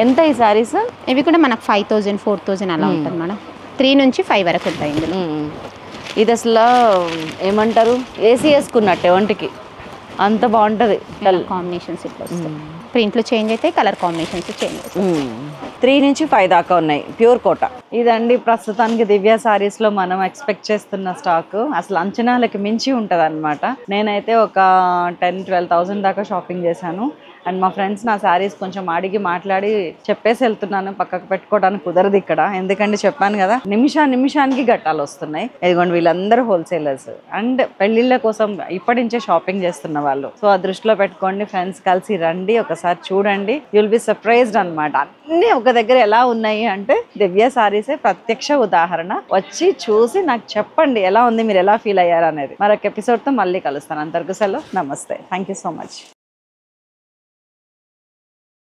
ఎంత ఈ సారీస్? ఇవి కూడా మనకు 5000, 4000 అలా ఉంటుంది మేడం. 3 నుంచి 5 వరకు ఉంటాయి ఇందులో. ఇది అసలు ఏమంటారు, ఏసీ వేసుకున్నట్టే ఒంటికి, అంత బాగుంటుంది. కాంబినేషన్స్ ఇట్లా వస్తాయి. ప్రింట్లు చేంజ్ అయితే కలర్ కాంబినేషన్స్ చేంజ్ అవుతాయి. 3 నుంచి 5 దాకా ఉన్నాయి ప్యూర్ కోటా. ఇదండి ప్రస్తుతానికి దివ్య సారీస్లో మనం ఎక్స్పెక్ట్ చేస్తున్న స్టాక్. అసలు అంచనాలకి మించి ఉంటుంది అనమాట. నేనైతే ఒక 10,000-12,000 దాకా షాపింగ్ చేశాను. అండ్ మా ఫ్రెండ్స్ నా శారీస్ కొంచెం అడిగి మాట్లాడి చెప్పేసి వెళ్తున్నాను. పక్కకు పెట్టుకోవడానికి కుదరదు ఇక్కడ, ఎందుకంటే చెప్పాను కదా నిమిషానికి గట్టాలు వస్తున్నాయి. ఇదిగోండి వీళ్ళందరూ హోల్సేలర్స్ అండ్ పెళ్లిళ్ళ కోసం ఇప్పటి నుంచే షాపింగ్ చేస్తున్న వాళ్ళు. సో ఆ దృష్టిలో పెట్టుకోండి ఫ్రెండ్స్, కలిసి రండి ఒకసారి చూడండి. యుల్ బి సర్ప్రైజ్డ్ అనమాట. అన్నీ ఒక దగ్గర ఎలా ఉన్నాయి అంటే దివ్య సారీసే ప్రత్యక్ష ఉదాహరణ. వచ్చి చూసి నాకు చెప్పండి ఎలా ఉంది, మీరు ఎలా ఫీల్ అయ్యారు అనేది. మరొక ఎపిసోడ్తో మళ్ళీ కలుస్తాను. అంతవరకు సెలవు, నమస్తే. Thank you so much.